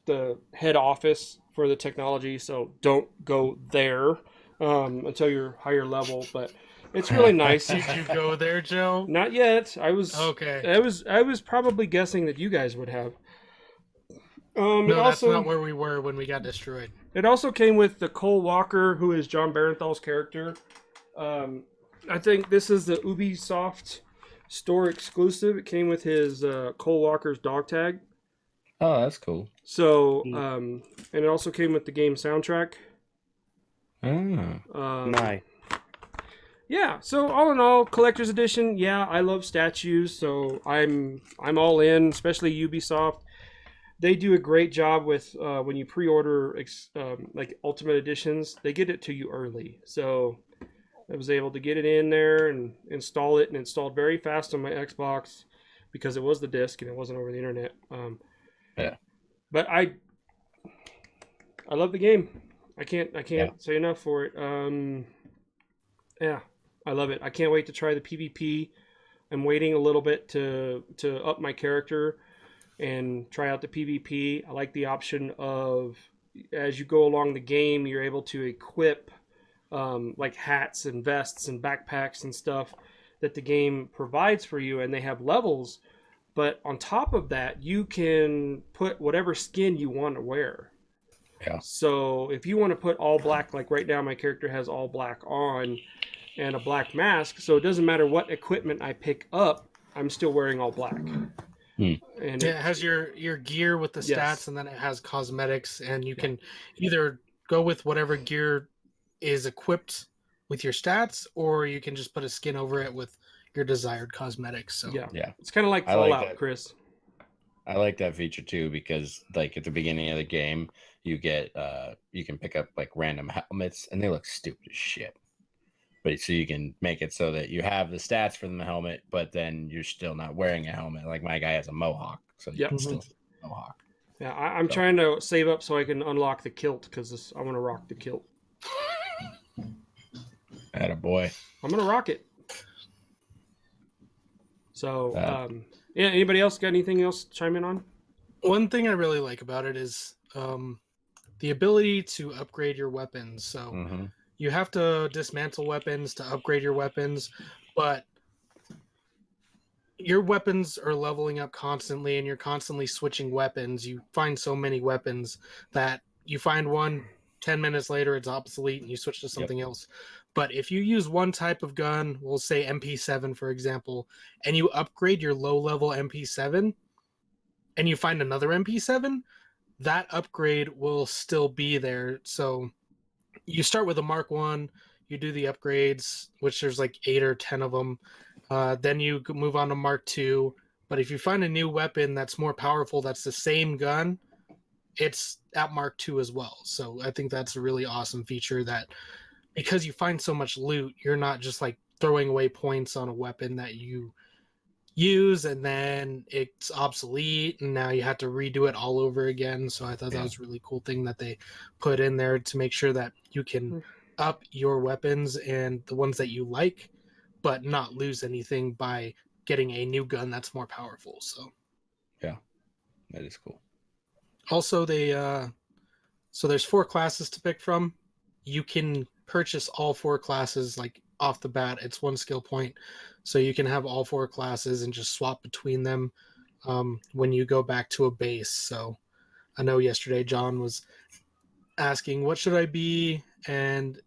the head office for the technology. So don't go there until you're higher level. But it's really nice. Did you go there, Joe? Not yet. I was Okay. I was probably guessing that you guys would have. It No, that's also not where we were when we got destroyed. it also came with the Cole Walker, who is John Barenthal's character. I think this is the Ubisoft store exclusive. It came with his Cole Walker's dog tag. Oh, that's cool. So, and it also came with the game soundtrack. Nice. Yeah. So all in all, collector's edition. Yeah, I love statues, so I'm all in. Especially Ubisoft. They do a great job with when you pre-order like Ultimate Editions. They get it to you early, so I was able to get it in there and install it, and installed very fast on my Xbox because it was the disc and it wasn't over the internet. Yeah. But I love the game. I can't say enough for it. Yeah, I love it. I can't wait to try the PvP. I'm waiting a little bit to up my character and try out the PvP. I like the option of, as you go along the game, you're able to equip like hats and vests and backpacks and stuff that the game provides for you, and they have levels. But on top of that, you can put whatever skin you want to wear. Yeah. So if you want to put all black, like right now my character has all black on and a black mask, so it doesn't matter what equipment I pick up, I'm still wearing all black. And it has your gear with the stats, Yes. and then it has cosmetics, and you can either go with whatever gear is equipped with your stats, or you can just put a skin over it with your desired cosmetics. So yeah. It's kind of like I like Fallout, that. Chris. I like that feature too because, like, at the beginning of the game, you get you can pick up like random helmets, and they look stupid as shit. But so you can make it so that you have the stats for the helmet, but then you're still not wearing a helmet. Like my guy has a mohawk, so you can still see the mohawk. Yeah, I'm trying to save up so I can unlock the kilt because I want to rock the kilt. Attaboy. I'm gonna rock it. So, yeah. Anybody else got anything else to chime in on? one thing I really like about it is the ability to upgrade your weapons. So you have to dismantle weapons to upgrade your weapons, but your weapons are leveling up constantly, and you're constantly switching weapons. You find so many weapons that you find one, 10 minutes later it's obsolete and you switch to something else. But if you use one type of gun, we'll say MP7 for example, and you upgrade your low level MP7 and you find another MP7, that upgrade will still be there. So you start with a Mark 1, you do the upgrades, which there's like 8 or 10 of them. Then you move on to Mark 2. But if you find a new weapon that's more powerful, that's the same gun, it's at Mark 2 as well. So I think that's a really awesome feature, that because you find so much loot, you're not just like throwing away points on a weapon that you use and then it's obsolete and now you have to redo it all over again. So I thought that was a really cool thing that they put in there to make sure that you can up your weapons and the ones that you like, but not lose anything by getting a new gun that's more powerful. So yeah, that is cool. Also, they so there's 4 classes to pick from. You can purchase all 4 classes like off the bat. It's 1 skill point, so you can have all 4 classes and just swap between them when you go back to a base. So I know yesterday John was asking what should I be, and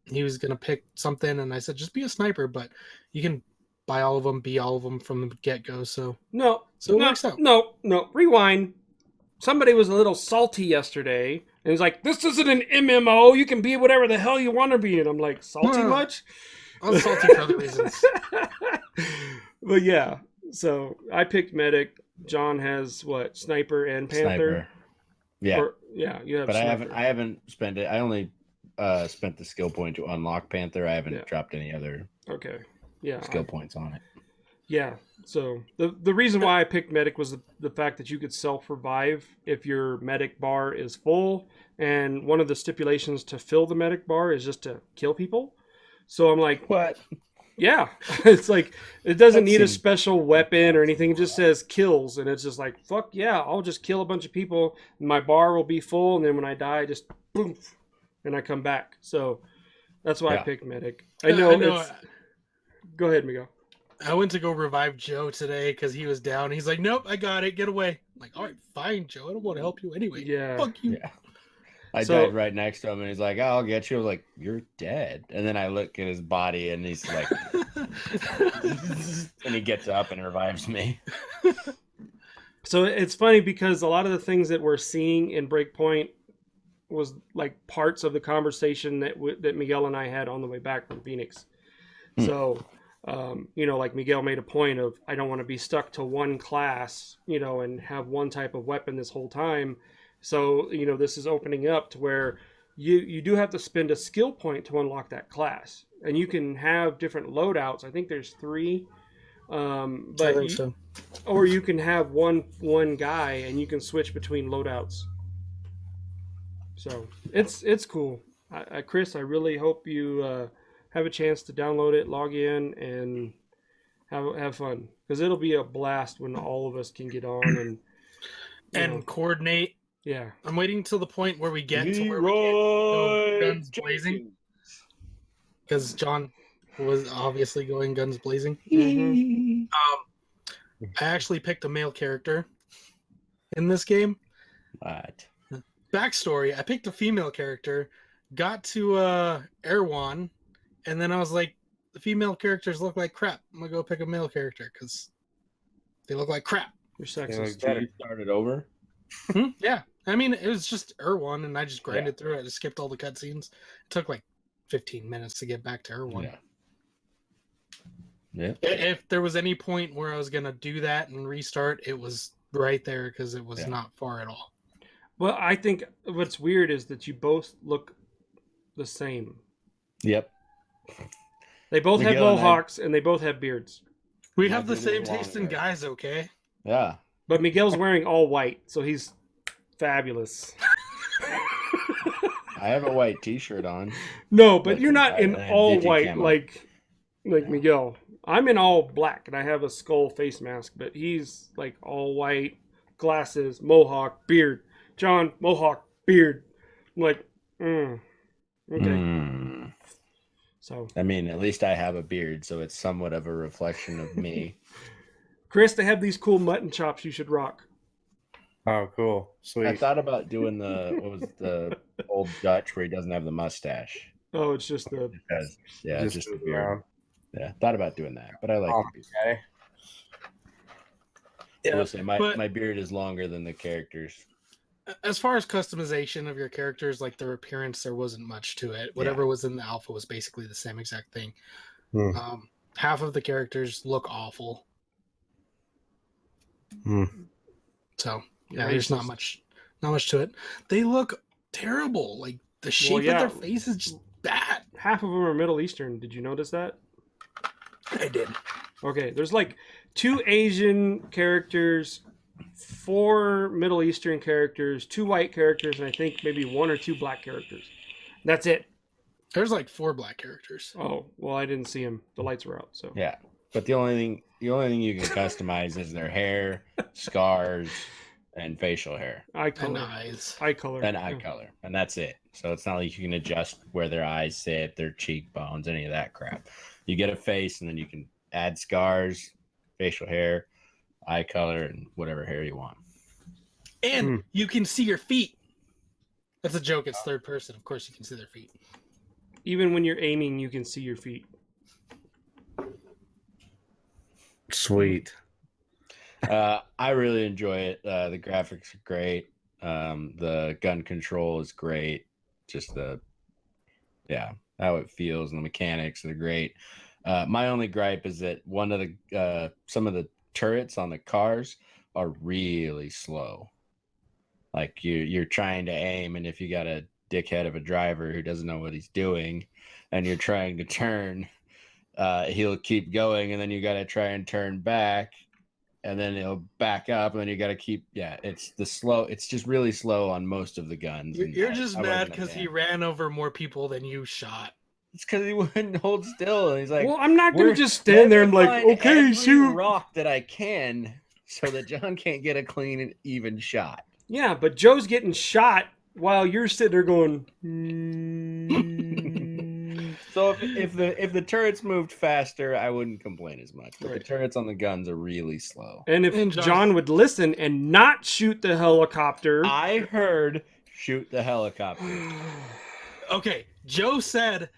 he was gonna pick something, and I said just be a sniper, but you can buy all of them, be all of them from the get-go. So it works out. No, rewind. Somebody was a little salty yesterday and was like, this isn't an MMO. You can be whatever the hell you want to be. And I'm like, salty much? I was salty for other reasons. But yeah, so I picked medic. John has what? Sniper and Panther? Sniper. Yeah. You have but sniper. I haven't spent it. I only spent the skill point to unlock Panther. I haven't dropped any other skill points on it. Yeah, so the reason why I picked medic was the fact that you could self-revive if your medic bar is full, and one of the stipulations to fill the medic bar is just to kill people. So I'm like, what? Yeah, it's like it doesn't need a special weapon or anything. It just says kills, and it's just like, fuck yeah, I'll just kill a bunch of people, and my bar will be full, and then when I die, just boom, and I come back. So that's why I picked medic. I know. Go ahead, Miguel. I went to go revive Joe today because he was down. He's like, nope, I got it. Get away. like, all right, fine, Joe. I don't want to help you anyway. Yeah. Fuck you. Yeah. I So- died right next to him, and he's like, "I'll get you." I was like, "You're dead." And then I look at his body, and he's like, and he gets up and revives me. So it's funny because a lot of the things that we're seeing in Breakpoint was like parts of the conversation that Miguel and I had on the way back from Phoenix. So, like Miguel made a point of, I don't want to be stuck to one class, and have one type of weapon this whole time. So, this is opening up to where you do have to spend a skill point to unlock that class. And you can have different loadouts. I think there's 3. But I think so. Or you can have one guy and you can switch between loadouts. So it's cool. Chris, I really hope you have a chance to download it, log in, and have fun, because it'll be a blast when all of us can get on and Coordinate. Yeah. I'm waiting till the point where we get to where we can go guns blazing, because John was obviously going guns blazing. Mhm. I actually picked a male character in this game. What? Backstory: I picked a female character, got to Erewhon, and then I was like, the female characters look like crap. I'm gonna go pick a male character because they look like crap. You're sexist. So you started over? Yeah, I mean, it was just Erewhon, and I just grinded through it. I just skipped all the cutscenes. It took like 15 minutes to get back to Erewhon. Yeah. If there was any point where I was gonna do that and restart, it was right there because it was not far at all. Well, I think what's weird is that you both look the same. Yep. They both have Miguel and I- mohawks and they both have beards. We My have the dude is same long taste in hair. guys, okay? Yeah. But Miguel's wearing all white, so he's fabulous. I have a white T-shirt on. No, but Like, you're not in I all digi white camo. like Miguel. I'm in all black and I have a skull face mask, but he's like all white, glasses, mohawk, beard. John, mohawk, beard. I'm like, okay. Mm. So, I mean, at least I have a beard, so it's somewhat of a reflection of me. Chris, they have these cool mutton chops you should rock. Oh, cool. Sweet. I thought about doing the old Dutch where he doesn't have the mustache. Oh, it's just the Because, just a move beard. around. Yeah, thought about doing that, but I like Oh, the beard. okay. I will say but- my beard is longer than the characters. As far as customization of your characters, like their appearance, there wasn't much to it. Whatever was in the alpha was basically the same exact thing. Hmm. Half of the characters look awful. Hmm. So You're there's not racist. much to it. They look terrible. Like the shape of their face is just bad. half of them are Middle Eastern. Did you notice that? I did. Okay, there's like 2 Asian characters, 4 Middle Eastern characters, 2 white characters, and I think maybe 1 or 2 black characters. That's it. There's like 4 black characters. Oh, well, I didn't see them. The lights were out, so. Yeah, but the only thing you can customize is their hair, scars, and facial hair, Eye And color. eyes. Eye color. and eye Yeah. color, and that's it. So it's not like you can adjust where their eyes sit, their cheekbones, any of that crap. You get a face, and then you can add scars, facial hair, eye color, and whatever hair you want. And you can see your feet. That's a joke. It's third person. Of course, you can see their feet. Even when you're aiming, you can see your feet. Sweet. I really enjoy it. The graphics are great. The gun control is great. Just how it feels and the mechanics are great. My only gripe is that one of the some of the turrets on the cars are really slow. Like you're trying to aim, and if you got a dickhead of a driver who doesn't know what he's doing, and you're trying to turn, he'll keep going, and then you got to try and turn back, and then he'll back up, and then you got to keep. Yeah, it's just really slow on most of the guns. and You're I- just I mad wasn't a because he fan. ran over more people than you shot. It's because he wouldn't hold still, and he's like, Well, I'm not going "We're- to just stand there and let me like, find okay, every shoot. rock that I can, so that John can't get a clean and even shot." Yeah, but Joe's getting shot while you're sitting there going, So if the turrets moved faster, I wouldn't complain as much. But the Right. turrets on the guns are really slow. And if And John would listen and not shoot the helicopter. I heard shoot the helicopter. Okay, Joe said,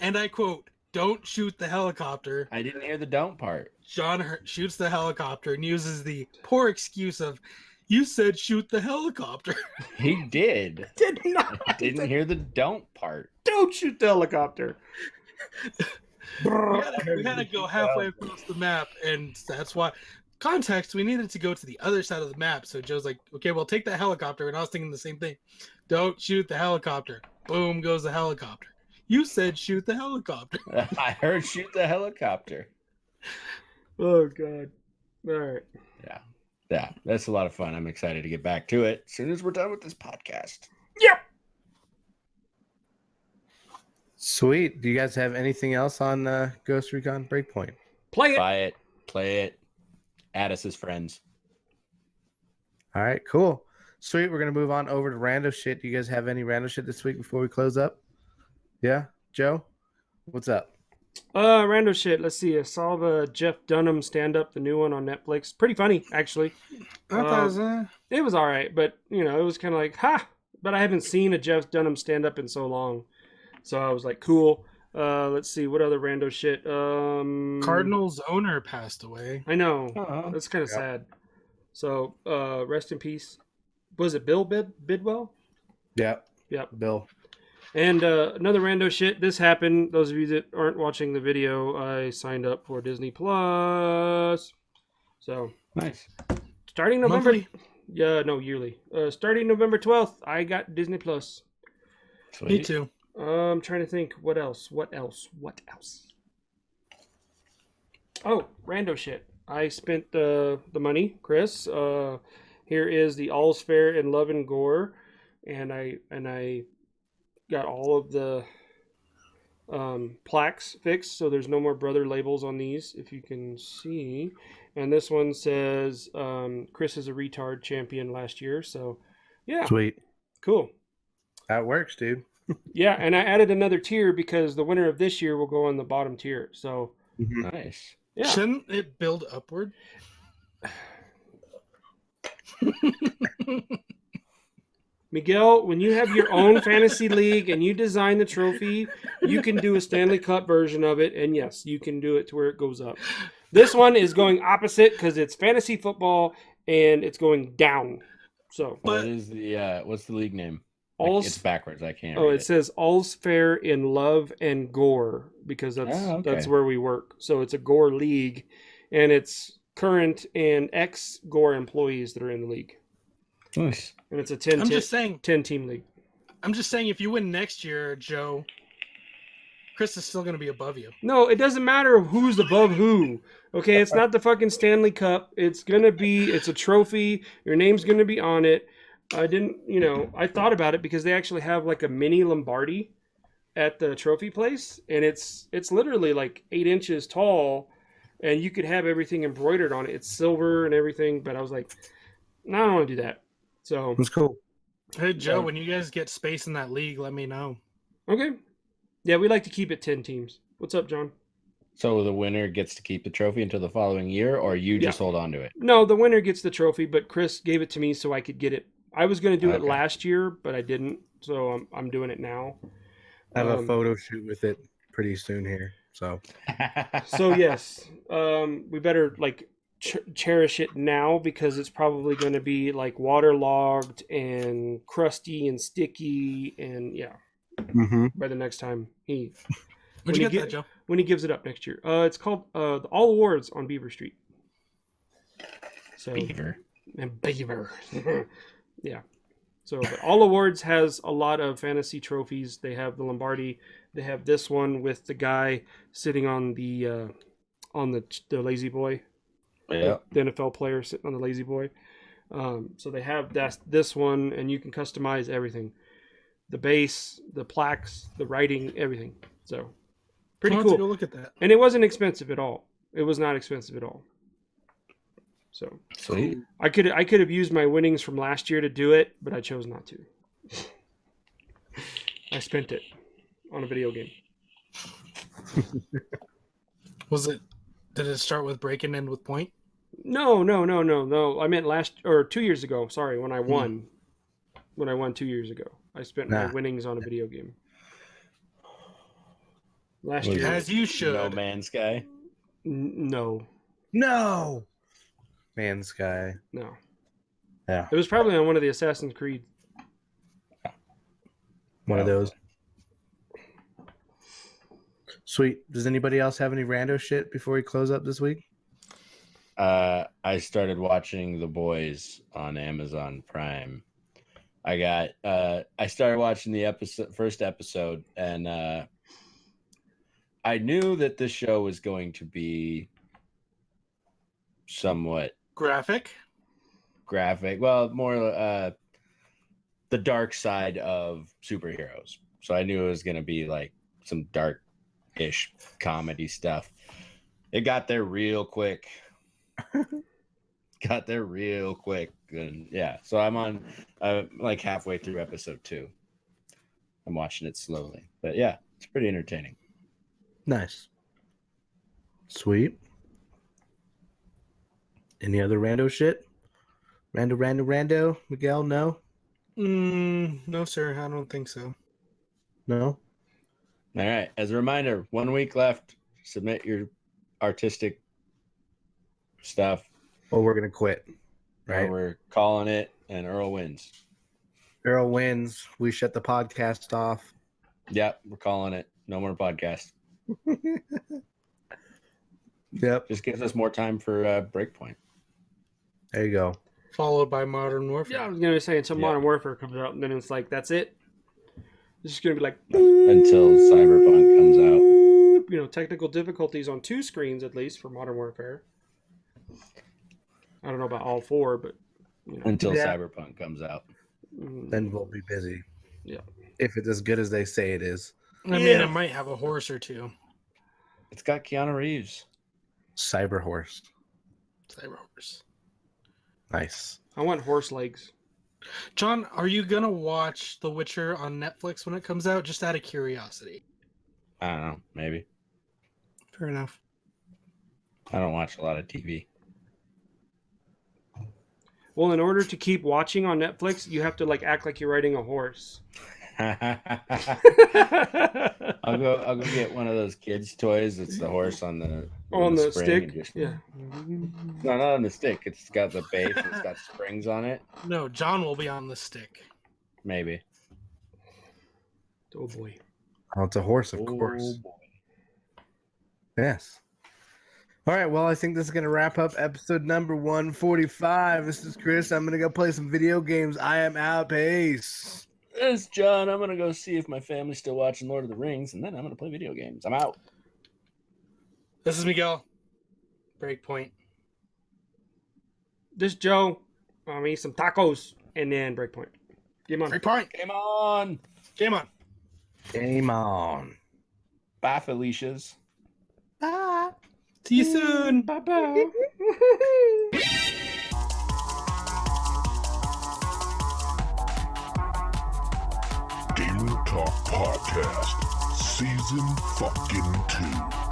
and I quote, "Don't shoot the helicopter." I didn't hear the don't part. John shoots the helicopter and uses the poor excuse of, "You said shoot the helicopter." He did. Did not. I didn't hear the don't part. Don't shoot the helicopter. We had to go halfway across the map, and that's why. Context, we needed to go to the other side of the map. So Joe's like, "Okay, well, take the helicopter." And I was thinking the same thing. Don't shoot the helicopter. Boom goes the helicopter. You said shoot the helicopter. I heard shoot the helicopter. Oh God. All right. Yeah, that's a lot of fun. I'm excited to get back to it as soon as we're done with this podcast. Yep. Sweet. Do you guys have anything else on Ghost Recon Breakpoint? Play it. Buy it, play it, add us as friends. All right, cool. Sweet. We're gonna move on over to rando shit. Do you guys have any rando shit this week before we close up? Yeah, Joe, what's up? Rando shit. Let's see. I saw the Jeff Dunham stand up, the new one on Netflix. Pretty funny, actually. I thought it was, It was all right, but it was kind of like, ha! But I haven't seen a Jeff Dunham stand up in so long, so I was like, cool. Let's see what other rando shit. Cardinals owner passed away. I know. Uh-huh. That's kind of Yep. sad. So, rest in peace. Was it Bill Bidwell? Yeah. Yep. Bill. And another rando shit. This happened. Those of you that aren't watching the video, I signed up for Disney Plus. So Nice. starting November. Monthly? Yeah, no, yearly. Starting November 12th, I got Disney Plus. Sweet. Me too. I'm trying to think. What else? Oh, rando shit. I spent the money, Chris. Here is the All's Fair in Love and Gore, and I got all of the plaques fixed, so there's no more brother labels on these, if you can see. And this one says Chris is a retard champion last year, so yeah, Sweet. cool. That works, dude. Yeah, and I added another tier because the winner of this year will go on the bottom tier. So Nice. yeah, Shouldn't it build upward? Miguel, when you have your own fantasy league and you design the trophy, you can do a Stanley Cup version of it, and yes, you can do it to where it goes up. This one is going opposite because it's fantasy football and it's going down. So, But- What is the what's the league name? All's- It's backwards. I can't. oh, read it says All's Fair in Love and Gore because that's Oh, okay. that's where we work. So it's a Gore league, and it's current and ex Gore employees that are in the league, Nice. and it's a 10 I'm just saying. 10 team league. I'm just saying. If you win next year, Joe, Chris is still going to be above you. No, it doesn't matter who's above who. Okay, it's not the fucking Stanley Cup. It's a trophy. Your name's gonna be on it. I didn't, I thought about it because they actually have like a mini Lombardi at the trophy place, and it's literally like 8 inches tall, and you could have everything embroidered on it. It's silver and everything, but I was like, no, I don't want to do that. So That's cool. Hey Joe, Yeah. when you guys get space in that league, let me know. okay, yeah, we like to keep it 10 teams. What's up, John? So the winner gets to keep the trophy until the following year, or you just hold on to it. No, the winner gets the trophy, but Chris gave it to me so I could get it. I was going to do it Okay. last year, but I didn't, so I'm doing it now. I have a Um, photo shoot with it pretty soon here. So So yes, we better like cherish it now because it's probably going to be like waterlogged and crusty and sticky, and yeah, by the next time Where'd When you you get that, get- Joe? when he gives it up next year. It's called the All Awards on Beaver Street. So Beaver. and Beaver. Yeah. So, but All Awards has a lot of fantasy trophies. They have the Lombardi. They have this one with the guy sitting on the lazy boy. Yeah. The NFL player sitting on the lazy boy. So they have this one, and you can customize everything: the base, the plaques, the writing, everything. So pretty I'll have to go cool. look at that. And it wasn't expensive at all. It was not expensive at all. So Sweet. I could have used my winnings from last year to do it, but I chose not to. I spent it on a video game. Did it start with break and end with point? No. I meant 2 years ago. Sorry, when I won. When I won 2 years ago, I spent my Nah. winnings on a video game. Last Was year, it As you should. No Man's Sky. no. Man's Sky. No. Yeah. It was probably on one of the Assassin's Creed. One of those. Sweet. Does anybody else have any rando shit before we close up this week? I started watching The Boys on Amazon Prime. I started watching the first episode, and I knew that this show was going to be somewhat Graphic. well, more the dark side of superheroes. So I knew it was going to be like some dark-ish comedy stuff. It got there real quick. And yeah, so I'm like halfway through episode 2. I'm watching it slowly, but yeah, it's pretty entertaining. Nice. Sweet. Any other rando shit? Rando. Miguel, no? No, sir. I don't think so. No? All right, as a reminder, 1 week left. Submit your artistic stuff. Oh, we're going to quit. Right? We're calling it, and Earl wins. Earl wins. We shut the podcast off. Yep, we're calling it. No more podcast. Yep. Just gives us more time for Breakpoint. There you go. Followed by Modern Warfare. Yeah, I was gonna say until Yeah. Modern Warfare comes out, and then it's like that's it. It's just gonna be like Until Cyberpunk comes out. you know, technical difficulties on 2 screens at least for Modern Warfare. I don't know about all 4, but you know. Until Yeah. Cyberpunk comes out. Then we'll be busy. Yeah. If it's as good as they say it is. I mean, it might have a horse or two. It's got Keanu Reeves. Cyber Horse. Cyber horse. Nice. I want horse legs. John, are you gonna watch The Witcher on Netflix when it comes out? Just out of curiosity. I don't know, maybe. Fair enough. I don't watch a lot of TV. Well, in order to keep watching on Netflix, you have to like act like you're riding a horse. I'll go get one of those kids' toys. It's the horse on the On the spring stick. and just- Yeah. No, not on the stick. It's got the base. It's got springs on it. No, John will be on the stick. Maybe. Oh boy. Oh, it's a horse, of course. Yes. All right. Well, I think this is going to wrap up episode number 145. This is Chris. I'm going to go play some video games. I am out. Peace. This is John. I'm gonna go see if my family's still watching Lord of the Rings, and then I'm gonna play video games. I'm out. This is Miguel. Breakpoint. This Joe. I'll eat some tacos and then Breakpoint. Game on. Breakpoint. Game on. Game on. Game on. Bye, Felicia's. Bye. See you soon. Bye bye. Gamer Talk Podcast, Season fucking 2.